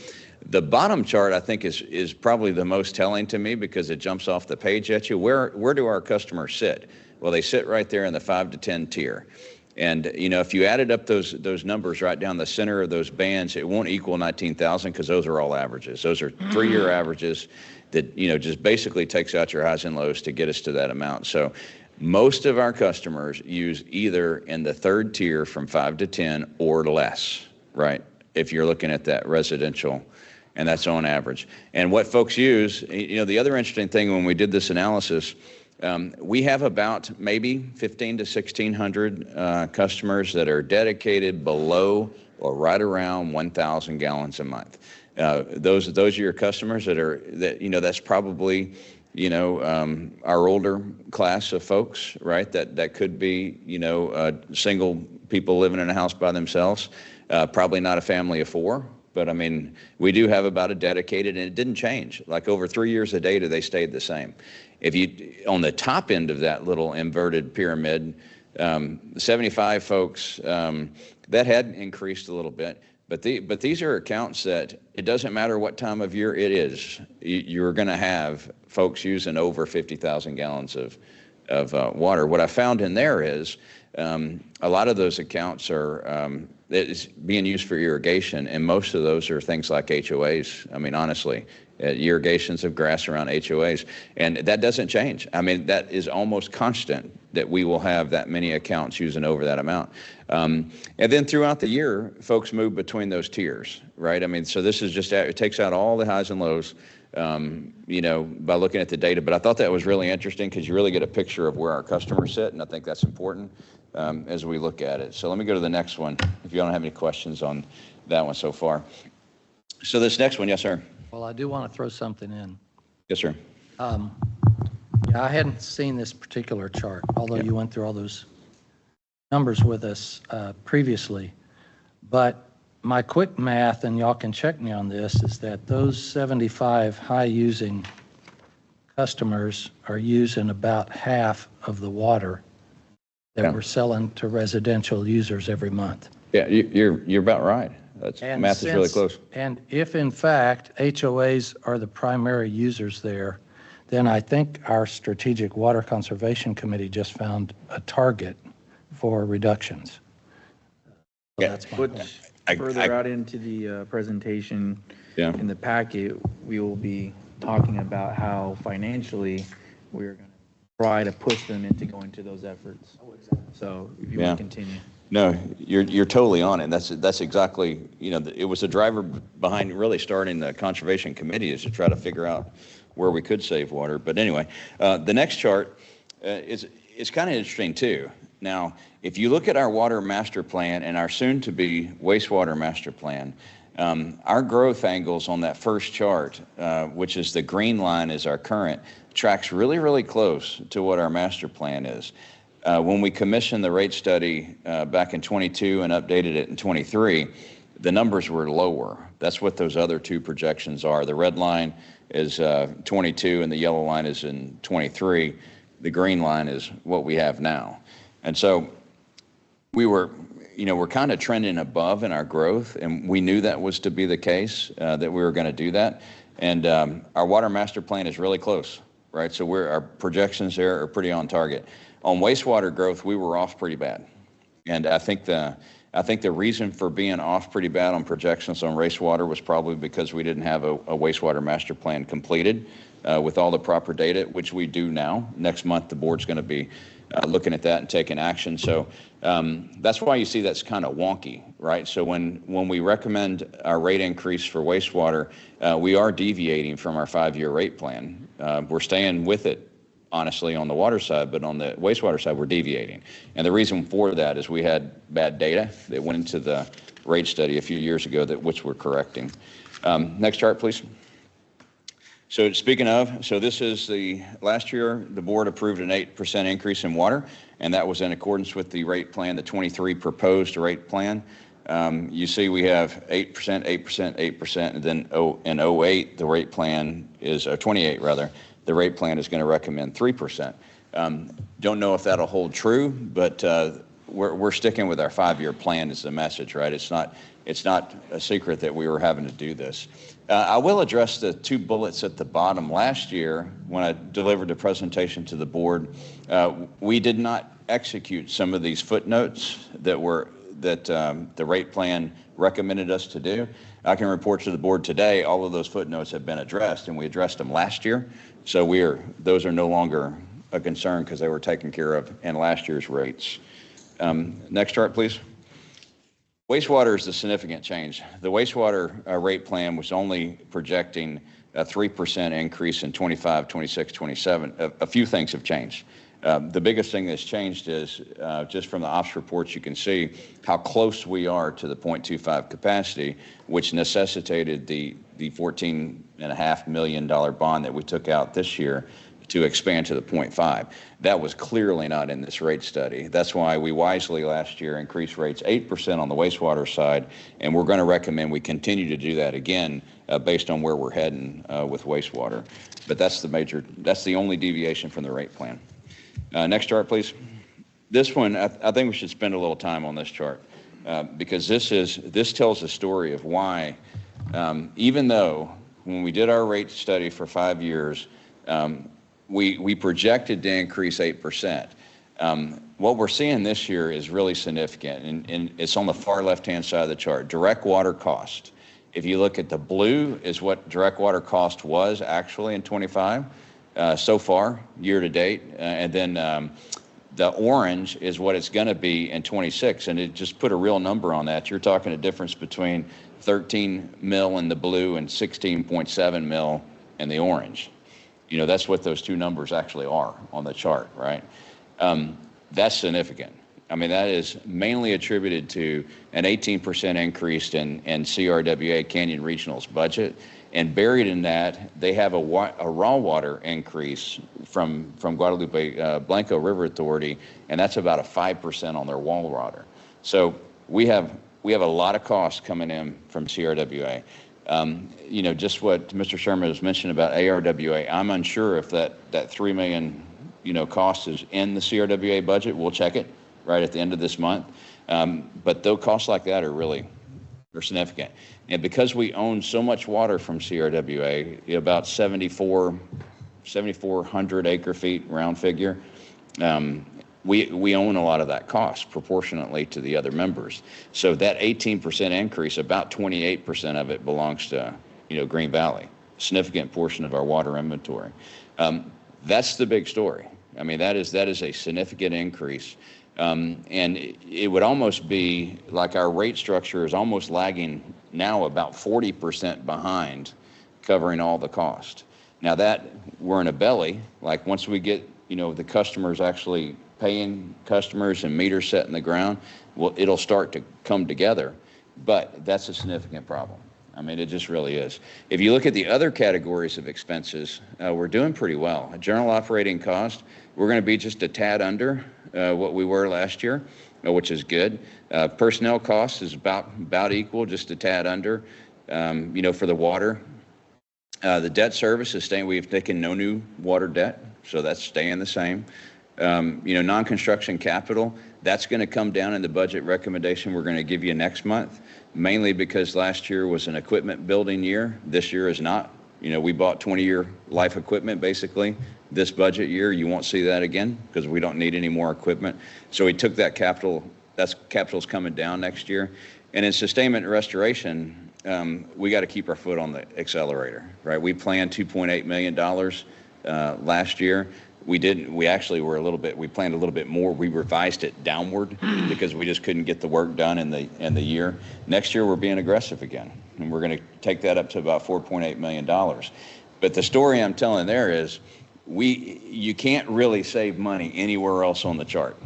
The bottom chart, I think, is probably the most telling to me because it jumps off the page at you. Where do our customers sit? Well, they sit right there in the 5 to 10 tier. And, if you added up those numbers right down the center of those bands, it won't equal 19,000 because those are all averages. Those are 3-year averages that, just basically takes out your highs and lows to get us to that amount. So most of our customers use either in the 3rd tier from 5 to 10 or less, right? If you're looking at that residential, and that's on average. And what folks use, the other interesting thing when we did this analysis, we have about maybe 1,500 to 1,600 customers that are dedicated below or right around 1,000 gallons a month. Those are your customers that's probably, our older class of folks, right? That could be, single people living in a house by themselves, probably not a family of 4. But I mean, we do have about a dedicated, and it didn't change. Like over 3 years of data, they stayed the same. If you, on the top end of that little inverted pyramid, 75 folks, that had increased a little bit. But these are accounts that it doesn't matter what time of year it is, you're going to have folks using over 50,000 gallons of water. What I found in there is a lot of those accounts are it's being used for irrigation, and most of those are things like HOAs. I mean, honestly, irrigations of grass around HOAs, and that doesn't change. I mean, that is almost constant that we will have that many accounts using over that amount. And then throughout the year, folks move between those tiers, right? I mean, so this is just, it takes out all the highs and lows, you know, by looking at the data. But I thought that was really interesting because you really get a picture of where our customers sit, and I think that's important as we look at it. So let me go to the next one, if you don't have any questions on that one so far. So this next one, yes, sir. Well, I do want to throw something in. Yes, sir. Yeah, I hadn't seen this particular chart, although you went through all those numbers with us previously. But my quick math, and y'all can check me on this, is that those 75 high-using customers are using about half of the water that we're selling to residential users every month. Yeah, you're about right. That's, math is really close. And if in fact HOAs are the primary users there, then I think our Strategic Water Conservation Committee just found a target for reductions. So Yeah. that's my But point. further out into the presentation Yeah. in the packet, we will be talking about how financially we're going to try to push them into going to those efforts. So if you Yeah. want to continue. No, you're totally on it. That's exactly, you know, it was the driver behind really starting the Conservation Committee, is to try to figure out where we could save water. But anyway, the next chart is kind of interesting too. Now, if you look at our water master plan and our soon-to-be wastewater master plan, our growth angles on that first chart, which is the green line is our current, tracks really, really close to what our master plan is. When we commissioned the rate study back in 22 and updated it in 23, the numbers were lower. That's what those other two projections are. The red line is 22 and the yellow line is in 23. The green line is what we have now. And so we're kind of trending above in our growth, and we knew that was to be the case, that we were going to do that. And our water master plan is really close, right? So our projections there are pretty on target. On wastewater growth, we were off pretty bad. And I think the reason for being off pretty bad on projections on wastewater was probably because we didn't have a wastewater master plan completed with all the proper data, which we do now. Next month, the board's going to be looking at that and taking action. So that's why you see that's kind of wonky, right? So when we recommend our rate increase for wastewater, we are deviating from our 5-year rate plan. We're staying with it, honestly, on the water side, but on the wastewater side, we're deviating. And the reason for that is we had bad data that went into the rate study a few years ago, which we're correcting. Next chart, please. So speaking of, so this is last year, the board approved an 8% increase in water, and that was in accordance with the rate plan, the 23 proposed rate plan. You see we have 8%, 8%, 8%, and then in 08, the rate plan is, 28 rather, the rate plan is going to recommend 3%. Don't know if that'll hold true, but we're sticking with our 5-year plan is the message, right? It's not a secret that we were having to do this. I will address the 2 bullets at the bottom. Last year, when I delivered the presentation to the board, we did not execute some of these footnotes that the rate plan recommended us to do. I can report to the board today, all of those footnotes have been addressed, and we addressed them last year. So those are no longer a concern because they were taken care of in last year's rates. Next chart, please. Wastewater is the significant change. The wastewater rate plan was only projecting a 3% increase in 25, 26, 27. A few things have changed. The biggest thing that's changed is just from the ops reports, you can see how close we are to the 0.25 capacity, which necessitated the $14.5 million bond that we took out this year to expand to the 0.5. That was clearly not in this rate study. That's why we wisely last year increased rates 8% on the wastewater side, and we're going to recommend we continue to do that again based on where we're heading with wastewater. But that's the only deviation from the rate plan. Next chart, please. This one, I think we should spend a little time on this chart because this tells the story of why, even though when we did our rate study for 5 years, we projected to increase 8%. What we're seeing this year is really significant, and it's on the far left-hand side of the chart. Direct water cost. If you look at the blue is what direct water cost was actually in 25 so far, year to date, and then the orange is what it's going to be in 26, and it just put a real number on that. You're talking a difference between 13 mil in the blue and 16.7 mil in the orange. You know, that's what those two numbers actually are on the chart, right? That's significant. I mean, that is mainly attributed to an 18% increase in CRWA, Canyon Regional's budget. And buried in that, they have a raw water increase from Guadalupe Blanco River Authority, and that's about a 5% on their wall water. So we have a lot of costs coming in from CRWA. You know, just what Mr. Sherman has mentioned about ARWA, I'm unsure if that $3 million, you know, cost is in the CRWA budget. We'll check it right at the end of this month. But those costs like that are significant. And because we own so much water from CRWA, about 7,400 acre feet round figure, we own a lot of that cost proportionately to the other members. So that 18% increase, about 28% of it belongs to, you know, Green Valley, significant portion of our water inventory. That's the big story. I mean, that is a significant increase. And it would almost be like our rate structure is almost lagging now about 40% behind covering all the cost. Now that we're in a belly, like once we get, you know, the customers actually paying customers and meters set in the ground, well, it'll start to come together. But that's a significant problem. I mean, it just really is. If you look at the other categories of expenses, we're doing pretty well. General operating cost, we're going to be just a tad under what we were last year, which is good. Personnel costs is about equal, just a tad under, you know, for the water. The debt service is staying. We've taken no new water debt, so that's staying the same. You know, non-construction capital, that's going to come down in the budget recommendation we're going to give you next month, mainly because last year was an equipment building year. This year is not. You know, we bought 20-year life equipment basically this budget year. You won't see that again because we don't need any more equipment. So we took that capital, capital's coming down next year. And in sustainment and restoration, we got to keep our foot on the accelerator, right? We planned $2.8 million last year. We didn't. We actually were we planned a little bit more. We revised it downward because we just couldn't get the work done in the year. Next year we're being aggressive again, and we're going to take that up to about $4.8 million. But the story I'm telling there is, you can't really save money anywhere else on the chart.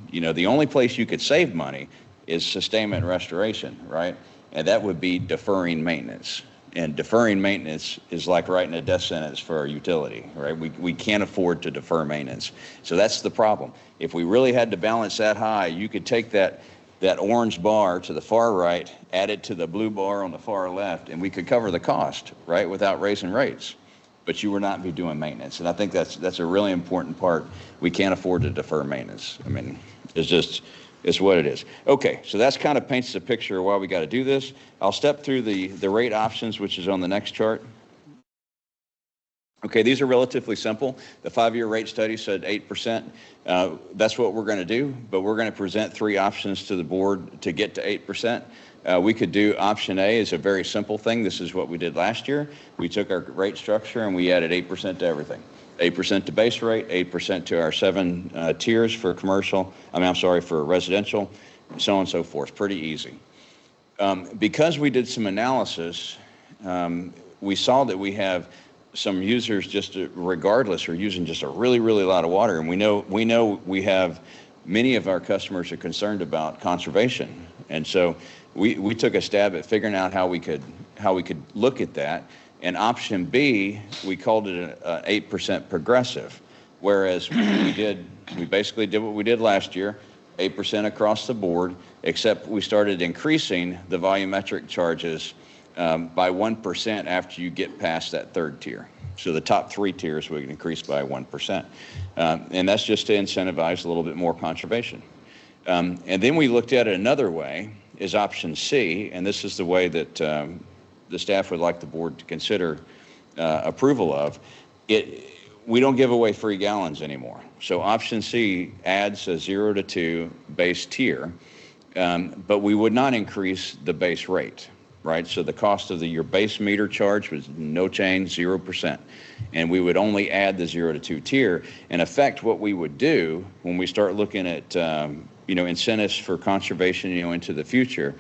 You know, the only place you could save money is sustainment and restoration, right? And that would be deferring maintenance. And deferring maintenance is like writing a death sentence for our utility, right? We can't afford to defer maintenance. So that's the problem. If we really had to balance that high, you could take that orange bar to the far right, add it to the blue bar on the far left, and we could cover the cost, right, without raising rates. But you would not be doing maintenance. And I think that's a really important part. We can't afford to defer maintenance. I mean, it's what it is. Okay, so that's kind of paints the picture of why we got to do this. I'll step through the rate options, which is on the next chart. Okay, these are relatively simple. The 5-year rate study said 8%. That's what we're going to do, but we're going to present 3 options to the board to get to 8%. We could do option A is a very simple thing. This is what we did last year. We took our rate structure and we added 8% to everything. 8% to base rate, 8% to our 7 tiers for commercial, for residential, so on and so forth. Pretty easy. Because we did some analysis, we saw that we have some users regardless are using just a really, really lot of water. And we know we have many of our customers are concerned about conservation. And so we took a stab at figuring out how we could look at that. And option B, we called it an 8% progressive, whereas we basically did what we did last year, 8% across the board, except we started increasing the volumetric charges by 1% after you get past that third tier. So the top 3 tiers we can increase by 1%. And that's just to incentivize a little bit more conservation. And then we looked at it another way, is option C, and this is the way that the staff would like the board to consider approval of. We don't give away free gallons anymore. So option C adds a 0 to 2 base tier, but we would not increase the base rate, right? So the cost of your base meter charge was no change, 0%. And we would only add the 0 to 2 tier. In effect, what we would do when we start looking at incentives for conservation, into the future,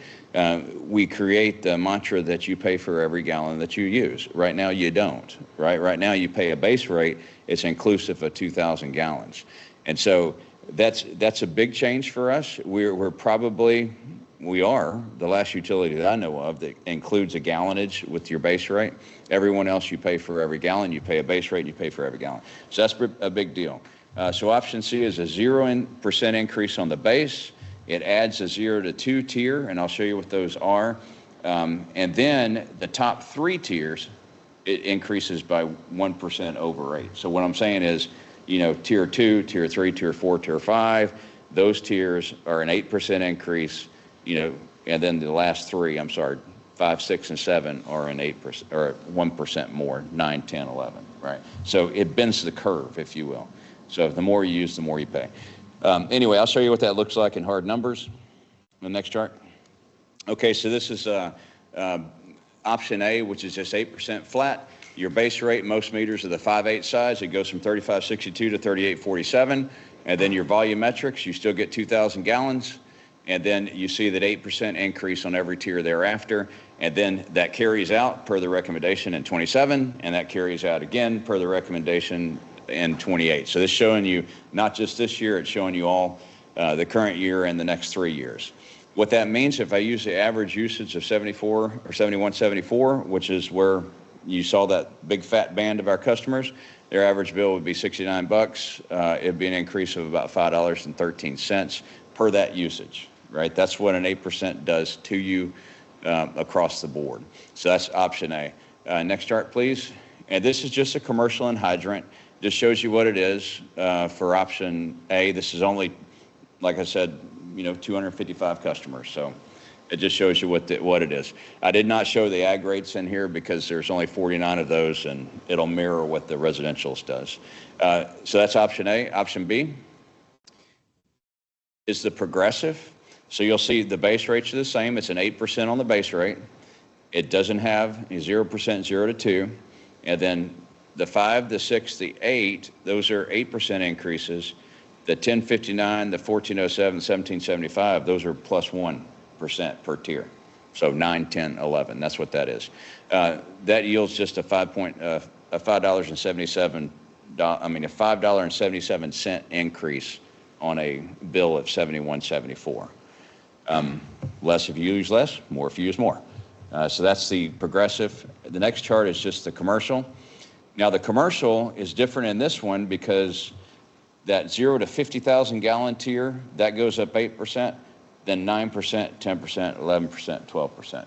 we create the mantra that you pay for every gallon that you use. Right now, you don't, right? Right now, you pay a base rate. It's inclusive of 2,000 gallons. And so that's a big change for us. We are the last utility that I know of that includes a gallonage with your base rate. Everyone else, you pay for every gallon, you pay a base rate, and you pay for every gallon. So that's a big deal. So option C is a 0% increase on the base. It adds a 0 to 2 tier, and I'll show you what those are. And then the top 3 tiers, it increases by 1% over rate. So what I'm saying is, tier 2, tier 3, tier 4, tier 5, those tiers are an 8% increase, and then the last 3, 5, 6, and 7 are an 8% or 1% more, 9, 10, 11, right? So it bends the curve, if you will. So the more you use, the more you pay. Anyway, I'll show you what that looks like in hard numbers. The next chart. Okay, so this is option A, which is just 8% flat. Your base rate, most meters are the 5/8 size. It goes from 3562 to 3847. And then your volumetrics, you still get 2,000 gallons. And then you see that 8% increase on every tier thereafter. And then that carries out per the recommendation in 27, and that carries out again per the recommendation in 28. So this is showing you not just this year, it's showing you all the current year and the next 3 years. What that means, if I use the average usage of 74 or 7174, which is where you saw that big fat band of our customers, their average bill would be $69. It'd be an increase of about $5.13 per that usage, right? That's what an 8% does to you across the board. So that's option A. Next chart, please. And this is just a commercial and hydrant. Just shows you what it is for option A. This is only, like I said, 255 customers. So it just shows you what it is. I did not show the ag rates in here because there's only 49 of those, and it'll mirror what the residential's does. So that's option A. Option B is the progressive. So you'll see the base rates are the same. It's an 8% on the base rate. It doesn't have a 0%, 0 to 2. And then the 5, the 6, the 8, those are 8% increases. The 1059, the 1407, 1775, those are plus 1% per tier. So 9, 10, 11, that's what that is. That yields just a $5.77 increase on a bill of $71.74. Less if you use less, more if you use more. So that's the progressive. The next chart is just the commercial. Now the commercial is different in this one because that 0 to 50,000 gallon tier, that goes up 8%, then 9%, 10%, 11%, 12%.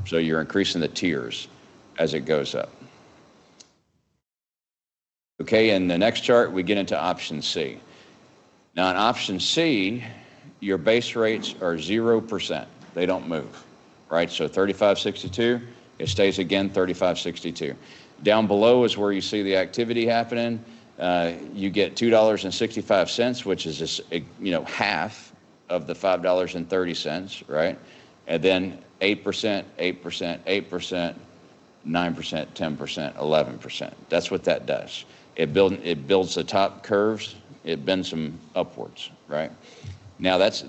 So you're increasing the tiers as it goes up. Okay, in the next chart, we get into option C. Now in option C, your base rates are 0%. They don't move, right? So 3562, it stays again 3562. Down below is where you see the activity happening. You get $2.65, which is just, half of the $5.30, right? And then 8%, 8%, 8%, 9%, 10%, 11%. That's what that does. It builds the top curves. It bends them upwards, right? Now that's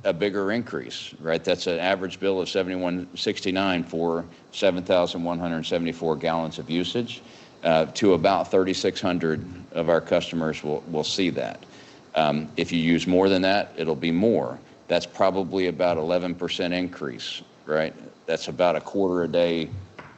a bigger increase, right? That's an average bill of $71.69 for 7,174 gallons of usage. To about 3,600 of our customers will see that. If you use more than that, it'll be more. That's probably about 11% increase, right? That's about a quarter a day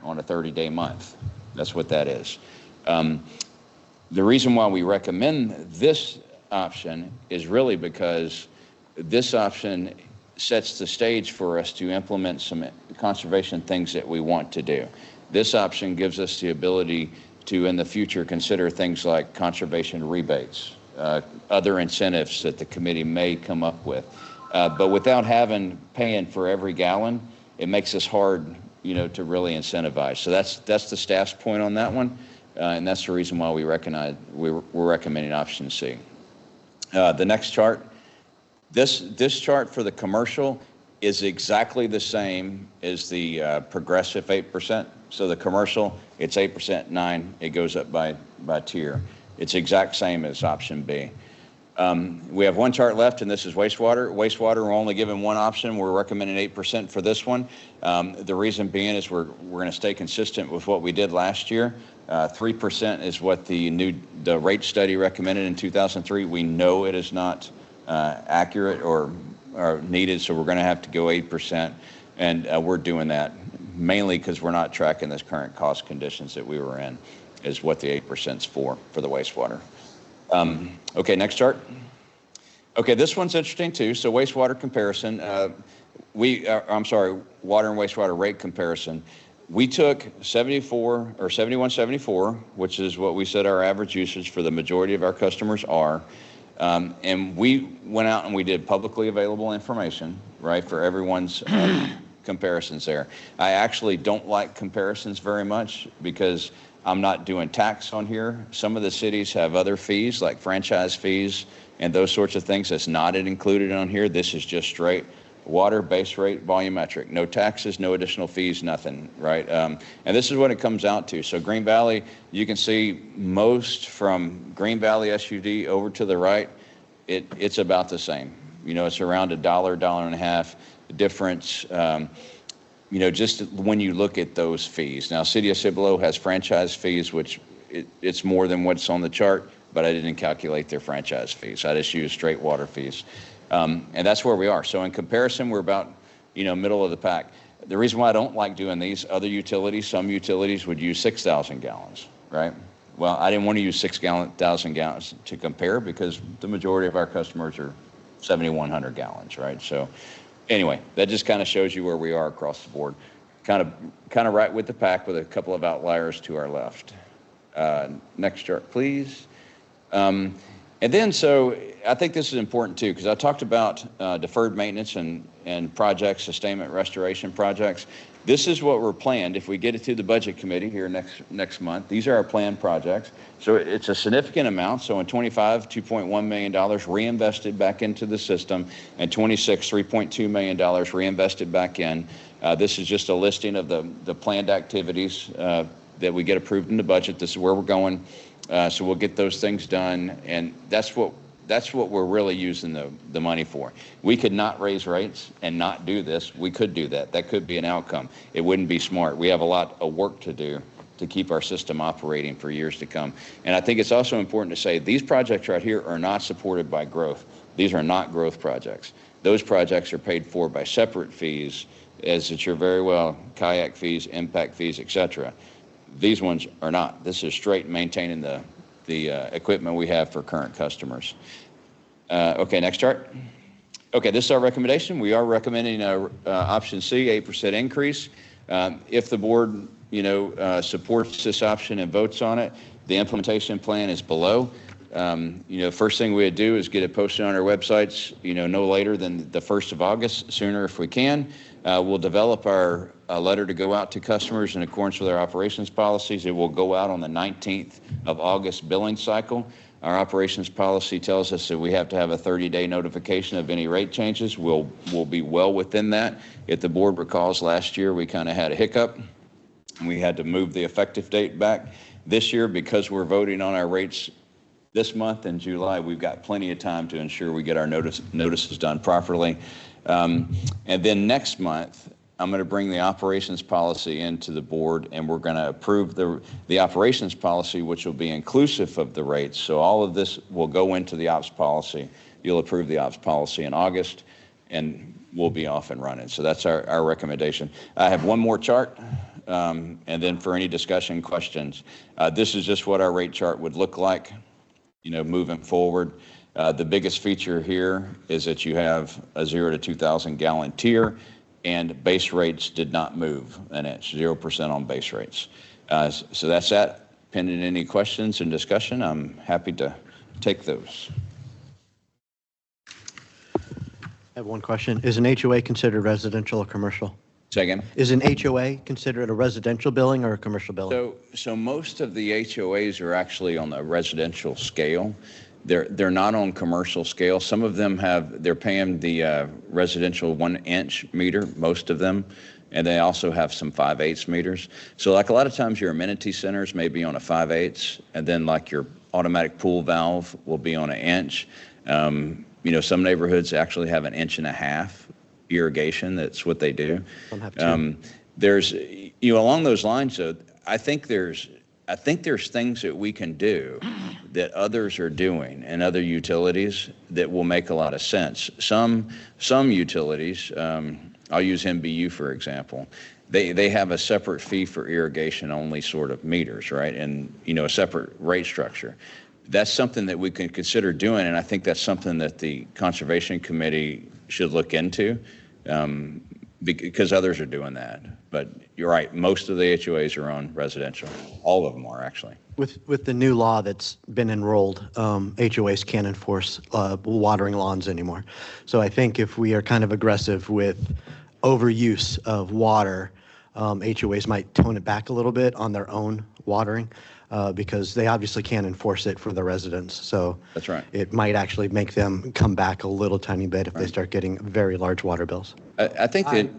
on a 30-day month. That's what that is. The reason why we recommend this option is really because this option sets the stage for us to implement some conservation things that we want to do. This option gives us the ability to, in the future, consider things like conservation rebates, other incentives that the committee may come up with. But without paying for every gallon, it makes us hard, to really incentivize. So that's the staff's point on that one, and that's the reason why we're recommending option C. The next chart. This chart for the commercial is exactly the same as the progressive 8%. So the commercial, it's 8%, 9. It goes up by tier. It's exact same as option B. We have one chart left, and this is wastewater. Wastewater, we're only given one option. We're recommending 8% for this one. The reason being is we're going to stay consistent with what we did last year. 3% is what the rate study recommended in 2003. We know it is not accurate or needed, so we're going to have to go 8%, and we're doing that mainly because we're not tracking the current cost conditions that we were in, is what the 8% is for the wastewater. Okay, next chart. Okay, this one's interesting too. So wastewater comparison, water and wastewater rate comparison. We took 7174, which is what we said our average usage for the majority of our customers are. And we went out and we did publicly available information, right, for everyone's comparisons there. I actually don't like comparisons very much because I'm not doing tax on here. Some of the cities have other fees like franchise fees and those sorts of things that's not included on here. This is just straight water base rate volumetric, no taxes, no additional fees, nothing, right? And this is what it comes out to. So Green Valley, you can see most from Green Valley SUD over to the right, it's about the same. It's around $1, $1.50 difference. Just when you look at those fees. Now, City of Cibolo has franchise fees, which it's more than what's on the chart, but I didn't calculate their franchise fees. I just used straight water fees. And that's where we are. So in comparison, we're about, middle of the pack. The reason why I don't like doing these, other utilities, some utilities would use 6,000 gallons, right? Well, I didn't want to use 6,000 gallons to compare because the majority of our customers are 7,100 gallons, right? So anyway, that just kind of shows you where we are across the board. Kind of right with the pack with a couple of outliers to our left. Next chart, please. And then, so I think this is important too, because I talked about deferred maintenance and projects, sustainment restoration projects. This is what we're planned if we get it to the budget committee here next month. These are our planned projects. So it's a significant amount. So in 25, $2.1 million reinvested back into the system, and 26, $3.2 million reinvested back in. This is just a listing of the planned activities that we get approved in the budget. This is where we're going. So we'll get those things done, and that's what we're really using the money for. We could not raise rates and not do this. We could do that. That could be an outcome. It wouldn't be smart. We have a lot of work to do to keep our system operating for years to come. And I think it's also important to say these projects right here are not supported by growth. These are not growth projects. Those projects are paid for by separate fees, as it's your very well kayak fees, impact fees, etc. These ones are not. This is straight maintaining the equipment we have for current customers. Okay, next chart. Okay, this is our recommendation. We are recommending option C, 8% increase. If the board, supports this option and votes on it, the implementation plan is below. First thing we'd do is get it posted on our websites, no later than the 1st of August, sooner if we can. We'll develop our letter to go out to customers in accordance with our operations policies. It will go out on the 19th of August billing cycle. Our operations policy tells us that we have to have a 30-day notification of any rate changes. We'll be well within that. If the board recalls, last year we kind of had a hiccup. We had to move the effective date back. This year, because we're voting on our rates this month in July, we've got plenty of time to ensure we get our notices done properly. And then next month, I'm going to bring the operations policy into the board, and we're going to approve the operations policy, which will be inclusive of the rates. So all of this will go into the ops policy. You'll approve the ops policy in August, and we'll be off and running. So that's our recommendation. I have one more chart. and then for any discussion questions. This is just what our rate chart would look like, moving forward. The biggest feature here is that you have a 0 to 2,000 gallon tier, and base rates did not move an inch, 0% on base rates. So that's that. Pending any questions and discussion, I'm happy to take those. I have one question. Is an HOA considered residential or commercial? Second. Is an HOA considered a residential billing or a commercial billing? So most of the HOAs are actually on the residential scale. They're not on commercial scale. Some of them they're paying the residential 1 inch meter, most of them, and they also have some 5/8 meters. So like a lot of times your amenity centers may be on a 5/8, and then like your automatic pool valve will be on an inch. Some neighborhoods actually have 1.5 inch irrigation. That's what they do. Some have 2. There's, along those lines, though, I think there's things that we can do that others are doing and other utilities that will make a lot of sense. Some utilities, I'll use MBU for example, they have a separate fee for irrigation only sort of meters, right? And, a separate rate structure. That's something that we can consider doing, and I think that's something that the Conservation Committee should look into, because others are doing that. But you're right, most of the HOAs are on residential. All of them are, actually. With the new law that's been enrolled, HOAs can't enforce watering lawns anymore. So I think if we are kind of aggressive with overuse of water, HOAs might tone it back a little bit on their own watering, because they obviously can't enforce it for the residents. So That's right. It might actually make them come back a little tiny bit if they start getting very large water bills. I think that,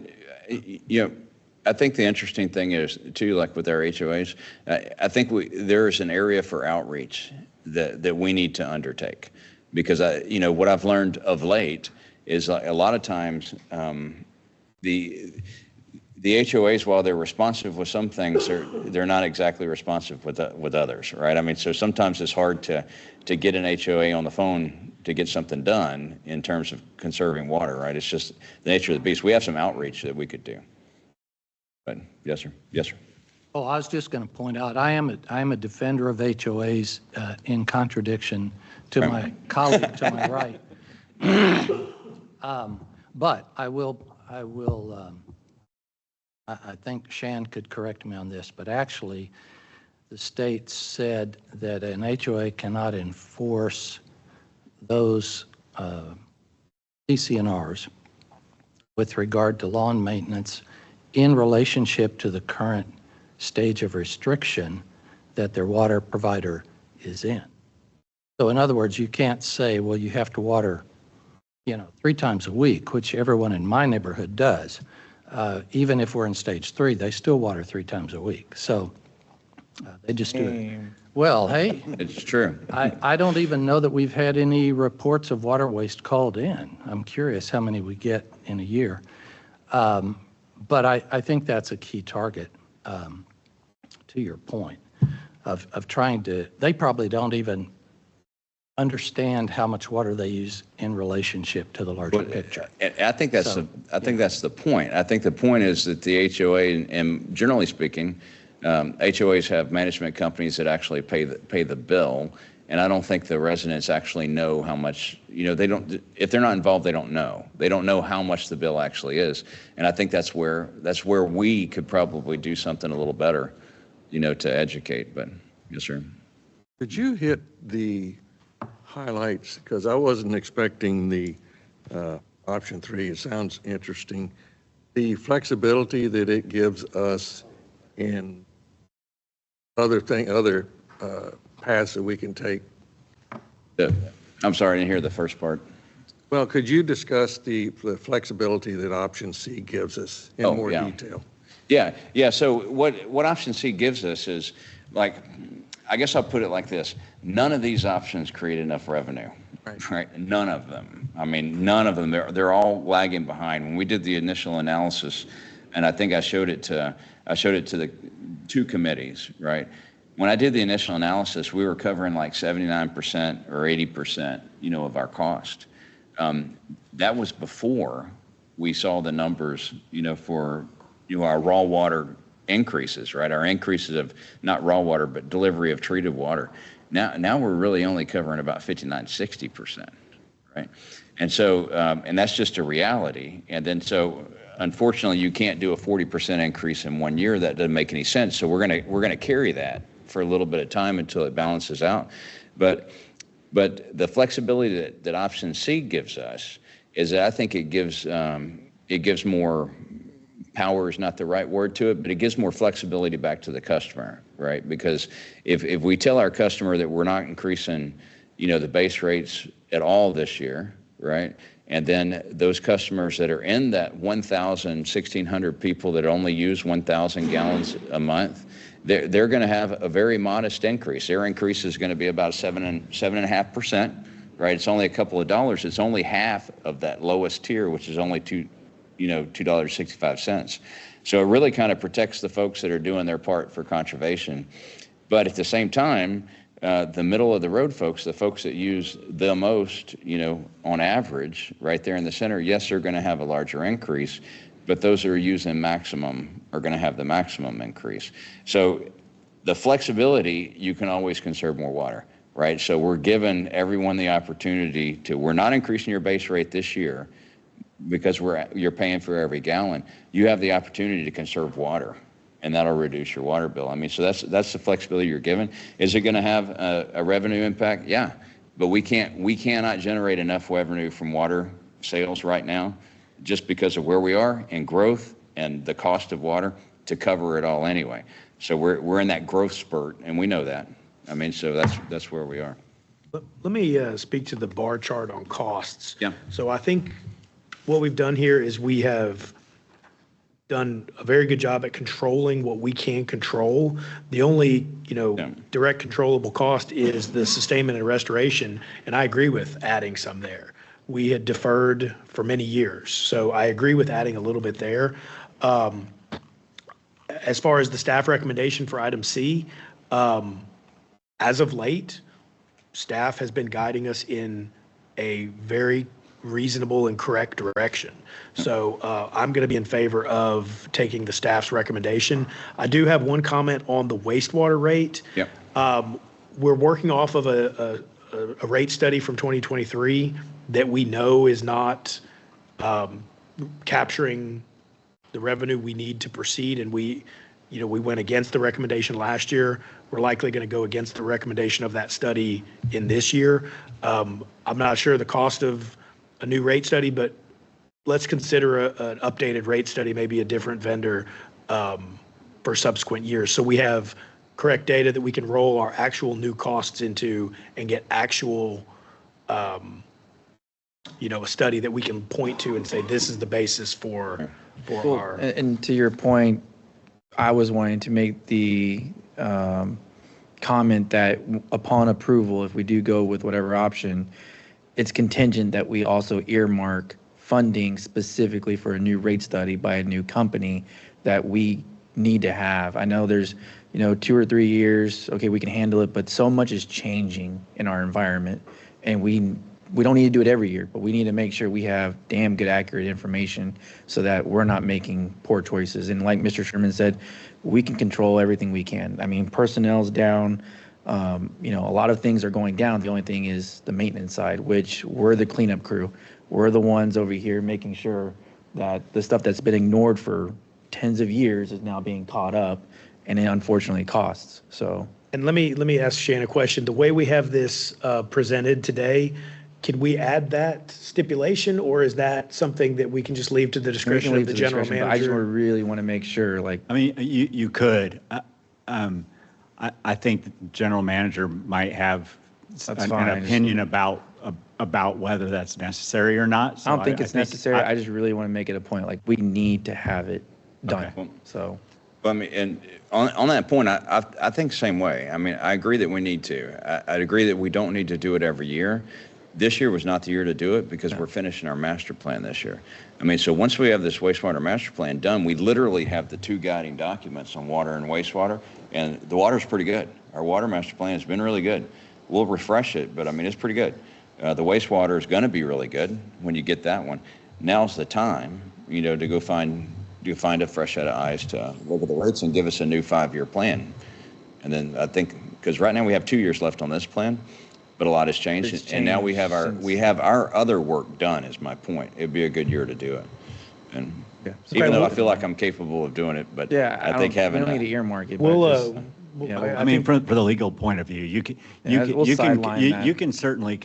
I think the interesting thing is, too, like with our HOAs, I think there's an area for outreach that we need to undertake. Because, what I've learned of late is a lot of times the HOAs, while they're responsive with some things, they're not exactly responsive with others, right? I mean, so sometimes it's hard to get an HOA on the phone to get something done in terms of conserving water, right? It's just the nature of the beast. We have some outreach that we could do. But yes, sir. Yes, sir. Oh, I was just going to point out, I am a defender of HOAs in contradiction to my colleague to my right. But I think Shan could correct me on this, but actually the state said that an HOA cannot enforce those CC&Rs with regard to lawn maintenance in relationship to the current stage of restriction that their water provider is in. So in other words, you can't say, well, you have to water, 3 times a week, which everyone in my neighborhood does. Even if we're in stage 3, they still water 3 times a week. So they just do it. Well, hey. It's true. I don't even know that we've had any reports of water waste called in. I'm curious how many we get in a year. But I think that's a key target, to your point, of trying to, they probably don't even understand how much water they use in relationship to the larger picture. I think that's the point. I think the point is that the HOA, and generally speaking, HOAs have management companies that actually pay the bill, and I don't think the residents actually know how much, they don't, if they're not involved, they don't know. They don't know how much the bill actually is. And I think that's where we could probably do something a little better, to educate. But yes, sir. Could you hit the highlights? Because I wasn't expecting the option 3. It sounds interesting. The flexibility that it gives us in other paths that we can take. I'm sorry, I didn't hear the first part. Well, could you discuss the flexibility that option C gives us in more detail? Yeah. So what option C gives us is, like, I guess I'll put it like this. None of these options create enough revenue, right? None of them. I mean, none of them. They're all lagging behind. When we did the initial analysis, and I think I showed it to the 2 committees, right? When I did the initial analysis, we were covering like 79% or 80%, of our cost. That was before we saw the numbers, for, our raw water increases, right? Our increases of not raw water, but delivery of treated water. Now we're really only covering about 59, 60%, right? And so, and that's just a reality. And then so, unfortunately, you can't do a 40% increase in 1 year. That doesn't make any sense. So we're gonna carry that for a little bit of time until it balances out. But the flexibility that option C gives us is that I think it gives more, power is not the right word to it, but it gives more flexibility back to the customer, right? Because if we tell our customer that we're not increasing, the base rates at all this year, right? And then those customers that are in that 1,000, 1,600 people that only use 1,000 gallons a month, they're going to have a very modest increase. Their increase is going to be about 7.5%, right? It's only a couple of dollars. It's only half of that lowest tier, which is only $2.65. So it really kind of protects the folks that are doing their part for conservation. But at the same time, the middle of the road folks, the folks that use the most, on average, right there in the center, yes, they're going to have a larger increase, but those that are using maximum are going to have the maximum increase. So the flexibility, you can always conserve more water, right? So we're giving everyone the opportunity to, we're not increasing your base rate this year because you're paying for every gallon. You have the opportunity to conserve water, and that'll reduce your water bill. I mean, so that's the flexibility you're given. Is it going to have a revenue impact? Yeah, but we cannot generate enough revenue from water sales right now, just because of where we are in growth and the cost of water to cover it all anyway. So we're in that growth spurt, and we know that. I mean, so that's where we are. Let me speak to the bar chart on costs. Yeah. So I think what we've done here is we have done a very good job at controlling what we can control. The only, direct controllable cost is the sustainment and restoration, and I agree with adding some there. We had deferred for many years, so I agree with adding a little bit there. As far as the staff recommendation for item C, as of late, staff has been guiding us in a very reasonable and correct direction. So I'm going to be in favor of taking the staff's recommendation. I do have one comment on the wastewater rate. Yep. We're working off of a rate study from 2023 that we know is not capturing the revenue we need to proceed, and we went against the recommendation last year. We're likely going to go against the recommendation of that study in this year. I'm not sure the cost of a new rate study, but let's consider an updated rate study, maybe a different vendor for subsequent years. So we have correct data that we can roll our actual new costs into and get actual, a study that we can point to and say, this is the basis for our. And to your point, I was wanting to make the comment that upon approval, if we do go with whatever option, it's contingent that we also earmark funding specifically for a new rate study by a new company that we need to have. I know there's, 2 or 3 years, okay, we can handle it, but so much is changing in our environment, and we don't need to do it every year, but we need to make sure we have damn good, accurate information so that we're not making poor choices. And like Mr. Sherman said, we can control everything we can. I mean, personnel's down. A lot of things are going down. The only thing is the maintenance side, which we're the cleanup crew. We're the ones over here making sure that the stuff that's been ignored for tens of years is now being caught up, and it unfortunately costs. So. And let me ask Shane a question. The way we have this presented today, can we add that stipulation, or is that something that we can just leave to the discretion of the general manager? I just really want to make sure, you could. I think the general manager might have an opinion about whether that's necessary or not. So I don't think it's necessary. I just really want to make it a point, we need to have it done. Okay. So. Well, I mean, and on that point, I think the same way. I mean, I agree that we need to. I agree that we don't need to do it every year. This year was not the year to do it because we're finishing our master plan this year. I mean, so once we have this wastewater master plan done, we literally have the 2 guiding documents on water and wastewater, and the water's pretty good. Our water master plan has been really good. We'll refresh it, but I mean, it's pretty good. The wastewater is going to be really good when you get that one. Now's the time, to go find do find a fresh set of eyes to look at the rates and give us a new 5-year plan. And then I think, because right now we have 2 years left on this plan, but a lot has changed. It's And now we changed have our other work done, is my point. It'd be a good year to do it. And Yeah. even though I feel like I'm capable of doing it, but Yeah, I think we having, don't need to earmark it. but We'll, just, yeah, I mean, for the legal point of view, you can, Yeah, we'll sideline that. you can certainly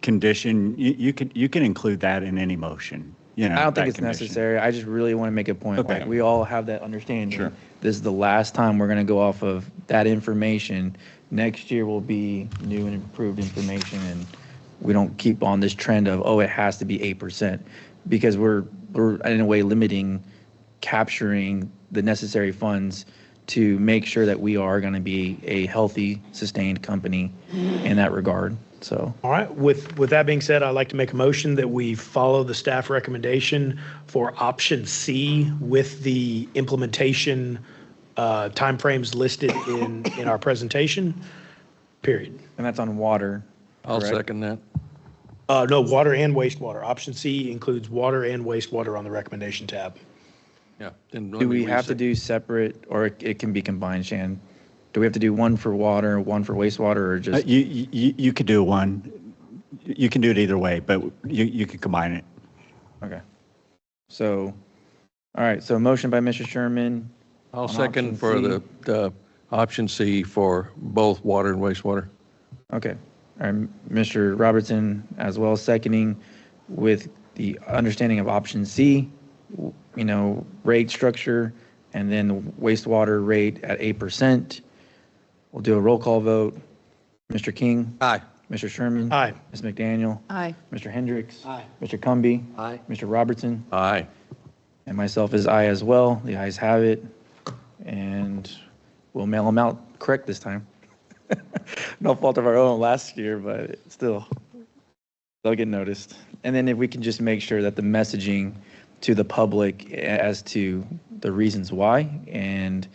condition, you can include that in any motion, I don't think that it's condition. necessary. I just really want to make a point. Okay. Like, we all have that understanding. Sure. This is the last time we're going to go off of that information. Next year will be new and improved information, and we don't keep on this trend of, oh, it has to be 8%, because we're in a way limiting capturing the necessary funds to make sure that we are going to be a healthy, sustained company in that regard. So, All right, with that being said, I'd like to make a motion that we follow the staff recommendation for option C with the implementation timeframes listed in our presentation, period. and that's on water. I'll correct? second that. No, water and wastewater. Option C includes water and wastewater on the recommendation tab. Yeah. Then let Do me we have to reset. do separate, or it can be combined, Shan? Do we have to do one for water, one for wastewater, or just? You could do one, you can do it either way, but you could combine it. Okay. So, all right, so motion by Mr. Sherman. I'll on second option for C. the option C for both water and wastewater. Okay. All right, Mr. Robertson as well, seconding with the understanding of option C, rate structure, and then the wastewater rate at 8%. We'll do a roll call vote. Mr. King? Aye. Mr. Sherman? Aye. Ms. McDaniel? Aye. Mr. Hendricks? Aye. Mr. Cumby? Aye. Mr. Robertson? Aye. And myself is aye as well. The ayes have it. And we'll mail them out correct this time. No fault of our own last year, but still, they'll get noticed. And then if we can just make sure that the messaging to the public as to the reasons why, and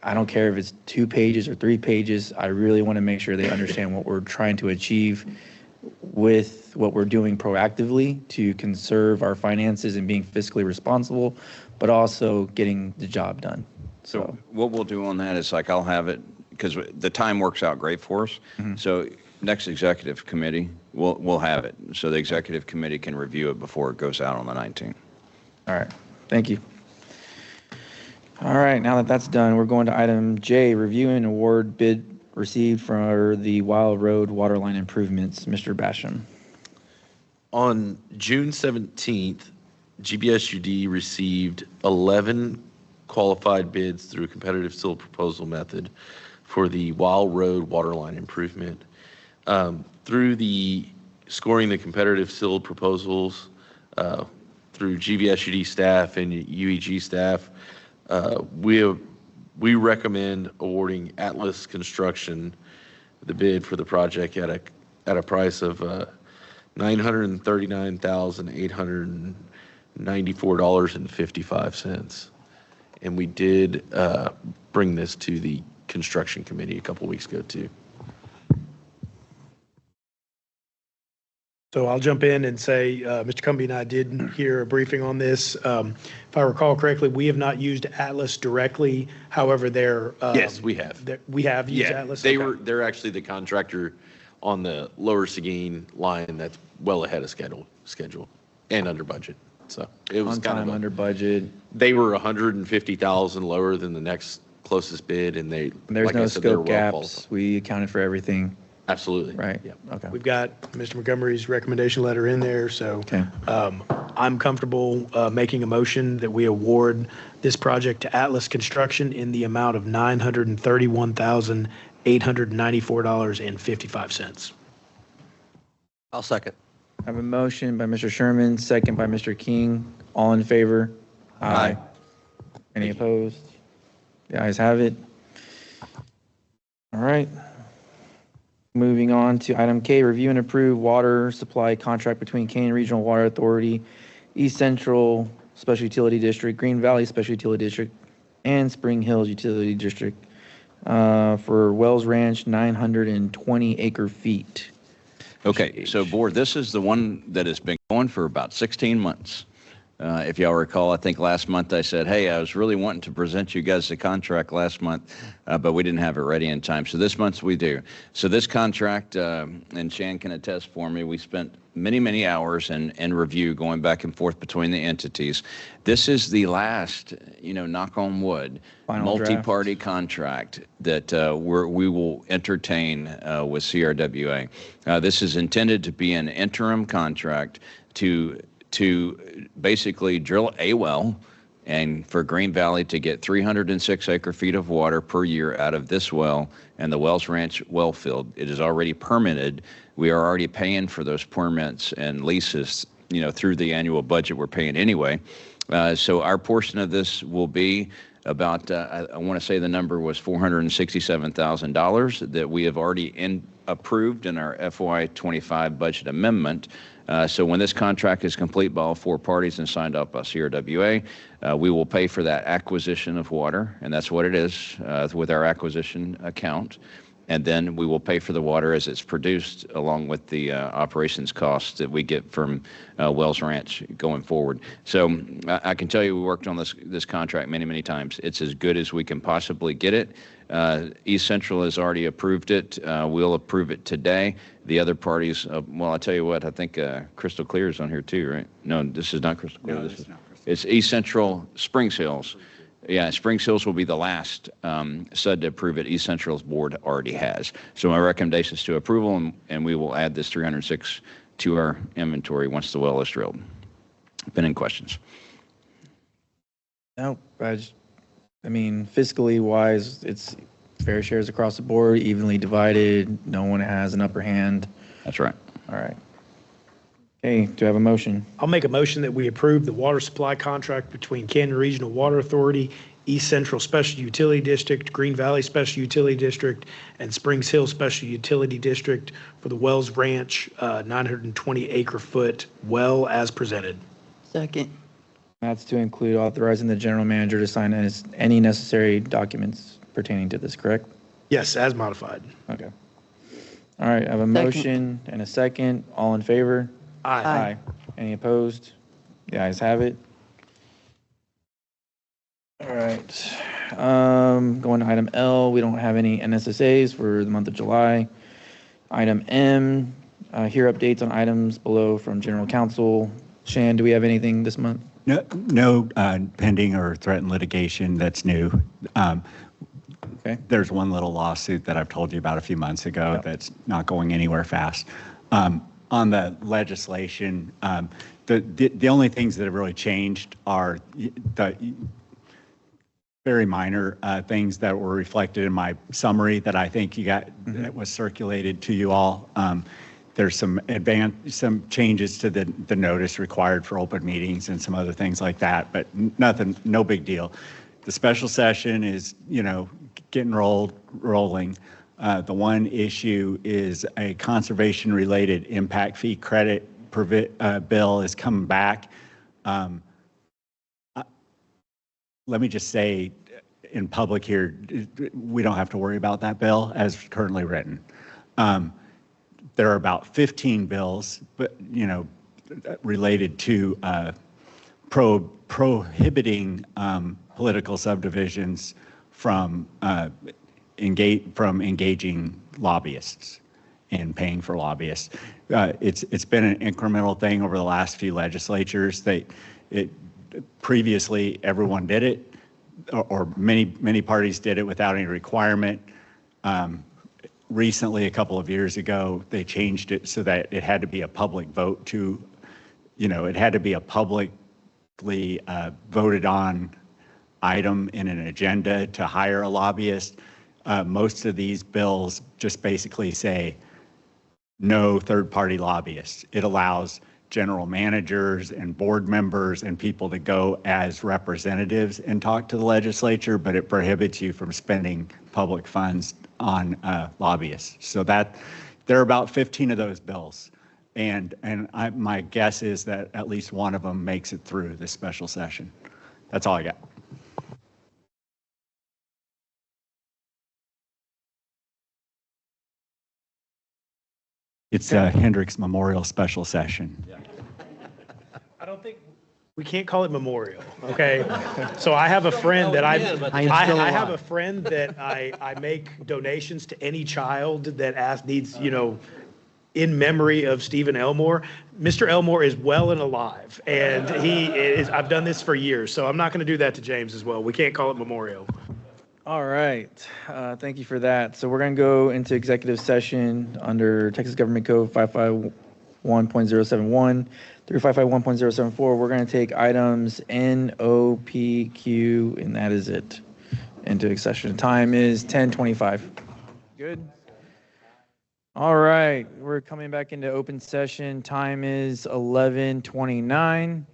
I don't care if it's 2 pages or 3 pages, I really want to make sure they understand what we're trying to achieve with what we're doing proactively to conserve our finances and being fiscally responsible, but also getting the job done. so what we'll do on that is, like, I'll have it, because the time works out great for us. So next executive committee, we'll have it. So the executive committee can review it before it goes out on the 19th. All right, thank you. All right, now that that's done, we're going to item J, review and award bid received for the Wild Road waterline improvements. Mr. Basham. On June 17th, GBSUD received 11 qualified bids through a competitive sealed proposal method for the Wild Road waterline improvement. Through the scoring the competitive sealed proposals through GBSUD staff and UEG staff, we recommend awarding Atlas Construction the bid for the project at a price of $939,894.55. And we did bring this to the construction committee a couple weeks ago too. So I'll jump in and say, Mr. Cumby and I did hear a briefing on this. If I recall correctly, we have not used Atlas directly. However, they're. Yes, we have. We have used Yeah, Atlas? they Okay. were, they're actually the contractor on the Lower Seguin line that's well ahead of schedule and under budget. So it was On kind time, of, under budget. they were 150,000 lower than the next closest bid and they, There's like I no said, they're scope well gaps. qualified. We accounted for everything, Absolutely. right? Yeah. Okay. We've got Mr. Montgomery's recommendation letter in there, so Okay. I'm comfortable making a motion that we award this project to Atlas Construction in the amount of $931,894.55. I'll second. I have a motion by Mr. Sherman, second by Mr. King. All in favor? Aye. Any opposed? The ayes have it. All right. Moving on to item K, review and approve water supply contract between Kane Regional Water Authority, East Central Special Utility District, Green Valley Special Utility District, and Spring Hills Utility District for Wells Ranch 920 acre feet. Okay, so board, this is the one that has been going for about 16 months. If y'all recall, I think last month I said, hey, I was really wanting to present you guys the contract last month, but we didn't have it ready in time. So this month we do. So this contract, and Shan can attest for me, we spent many, many hours in review going back and forth between the entities. This is the last, knock on wood, Final draft. multi-party contract that we will entertain with CRWA. This is intended to be an interim contract to basically drill a well and for Green Valley to get 306 acre-feet of water per year out of this well and the Wells Ranch well field. It is already permitted. We are already paying for those permits and leases, through the annual budget we're paying anyway. So our portion of this will be about, I want to say the number was $467,000 that we have already approved in our FY25 budget amendment. So when this contract is complete by all four parties and signed up by CRWA, we will pay for that acquisition of water, and that's what it is with our acquisition account. And then we will pay for the water as it's produced along with the operations costs that we get from Wells Ranch going forward. So I can tell you we worked on this contract many, many times. It's as good as we can possibly get it. East Central has already approved it. We'll approve it today. The other parties, well, I'll tell you what, I think Crystal Clear is on here too, right? No, this is not Crystal Clear. No, this is not Crystal. It's East Central, Springs Hills. Yeah, Springs Hills will be the last SUD to approve it. East Central's board already has. So my recommendation is to approval, and we will add this 306 to our inventory once the well is drilled. Been in questions? No, fiscally wise, it's fair shares across the board, evenly divided. No one has an upper hand. That's right. All right. Okay, do I have a motion? I'll make a motion that we approve the water supply contract between Canyon Regional Water Authority, East Central Special Utility District, Green Valley Special Utility District, and Springs Hill Special Utility District for the Wells Ranch 920 acre-foot well as presented. Second. That's to include authorizing the general manager to sign any necessary documents pertaining to this, correct? Yes, as modified. Okay. All right, I have a motion and a second. All in favor? Aye. Any opposed? The ayes have it. All right. Going to item L, we don't have any NSSAs for the month of July. Item M, hear updates on items below from general counsel. Shan, do we have anything this month? No pending or threatened litigation that's new. Okay. There's one little lawsuit that I've told you about a few months ago that's not going anywhere fast. On the legislation, the only things that have really changed are the very minor things that were reflected in my summary that I think you got that was circulated to you all. There's some changes to the notice required for open meetings and some other things like that, but nothing, no big deal. The special session is, getting rolling. The one issue is a conservation-related impact fee credit bill is coming back. Let me just say in public here, we don't have to worry about that bill as currently written. There are about 15 bills, but related to prohibiting political subdivisions from engaging lobbyists and paying for lobbyists. It's been an incremental thing over the last few legislatures. Previously everyone did it, or many parties did it without any requirement. Recently, a couple of years ago, they changed it so that it had to be a public vote to, it had to be a publicly voted on item in an agenda to hire a lobbyist. Most of these bills just basically say no third-party lobbyists. It allows general managers and board members and people to go as representatives and talk to the legislature, but it prohibits you from spending public funds on lobbyists. So that there are about 15 of those bills. And my guess is that at least one of them makes it through this special session. That's all I got. It's a Hendricks Memorial Special Session. I don't think We can't call it memorial, okay? So I have a friend that I have a friend that I make donations to any child that needs, in memory of Stephen Elmore. Mr. Elmore is well and alive, and I've done this for years, so I'm not going to do that to James as well. We can't call it memorial. All right. Thank you for that. So we're going to go into executive session under Texas Government Code 551.071 through 551.074. We're going to take items N, O, P, Q, and that is it into session. Time is 10:25. Good. All right. We're coming back into open session. Time is 11:29.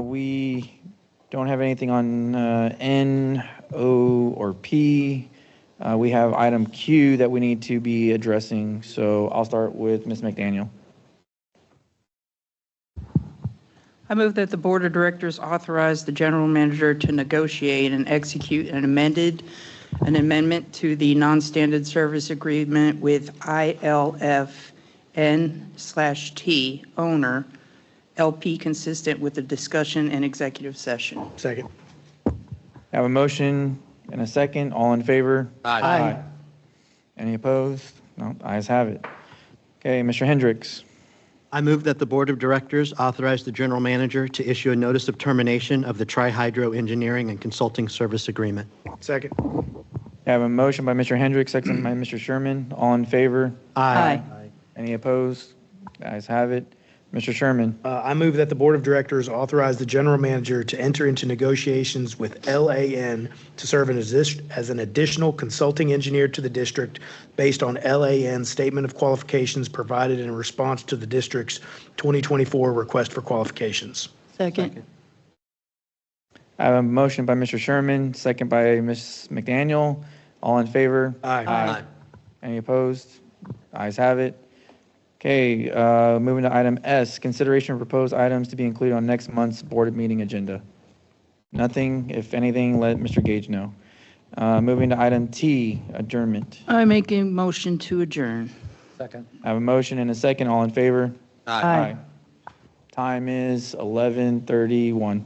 We don't have anything on N, O, or P. We have item Q that we need to be addressing. So I'll start with Ms. McDaniel. I move that the Board of Directors authorize the general manager to negotiate and execute an amendment to the non-standard service agreement with ILFN/T owner, LP, consistent with the discussion in executive session. Second. I have a motion and a second. All in favor? Aye. Any opposed? No, ayes have it. Okay, Mr. Hendricks. I move that the Board of Directors authorize the general manager to issue a notice of termination of the Tri-Hydro Engineering and Consulting Service Agreement. Second. I have a motion by Mr. Hendricks, second by Mr. Sherman. All in favor? Aye. Any opposed? Ayes have it. Mr. Sherman. I move that the Board of Directors authorize the general manager to enter into negotiations with LAN to serve as an additional consulting engineer to the district based on LAN's statement of qualifications provided in response to the district's 2024 request for qualifications. Second. I have a motion by Mr. Sherman, second by Ms. McDaniel. All in favor? Aye. Any opposed? Ayes have it. Okay, moving to item S, consideration of proposed items to be included on next month's board meeting agenda. Nothing. If anything, let Mr. Gage know. Moving to item T, adjournment. I make a motion to adjourn. Second. I have a motion and a second. All in favor? Aye. Time is 11:31.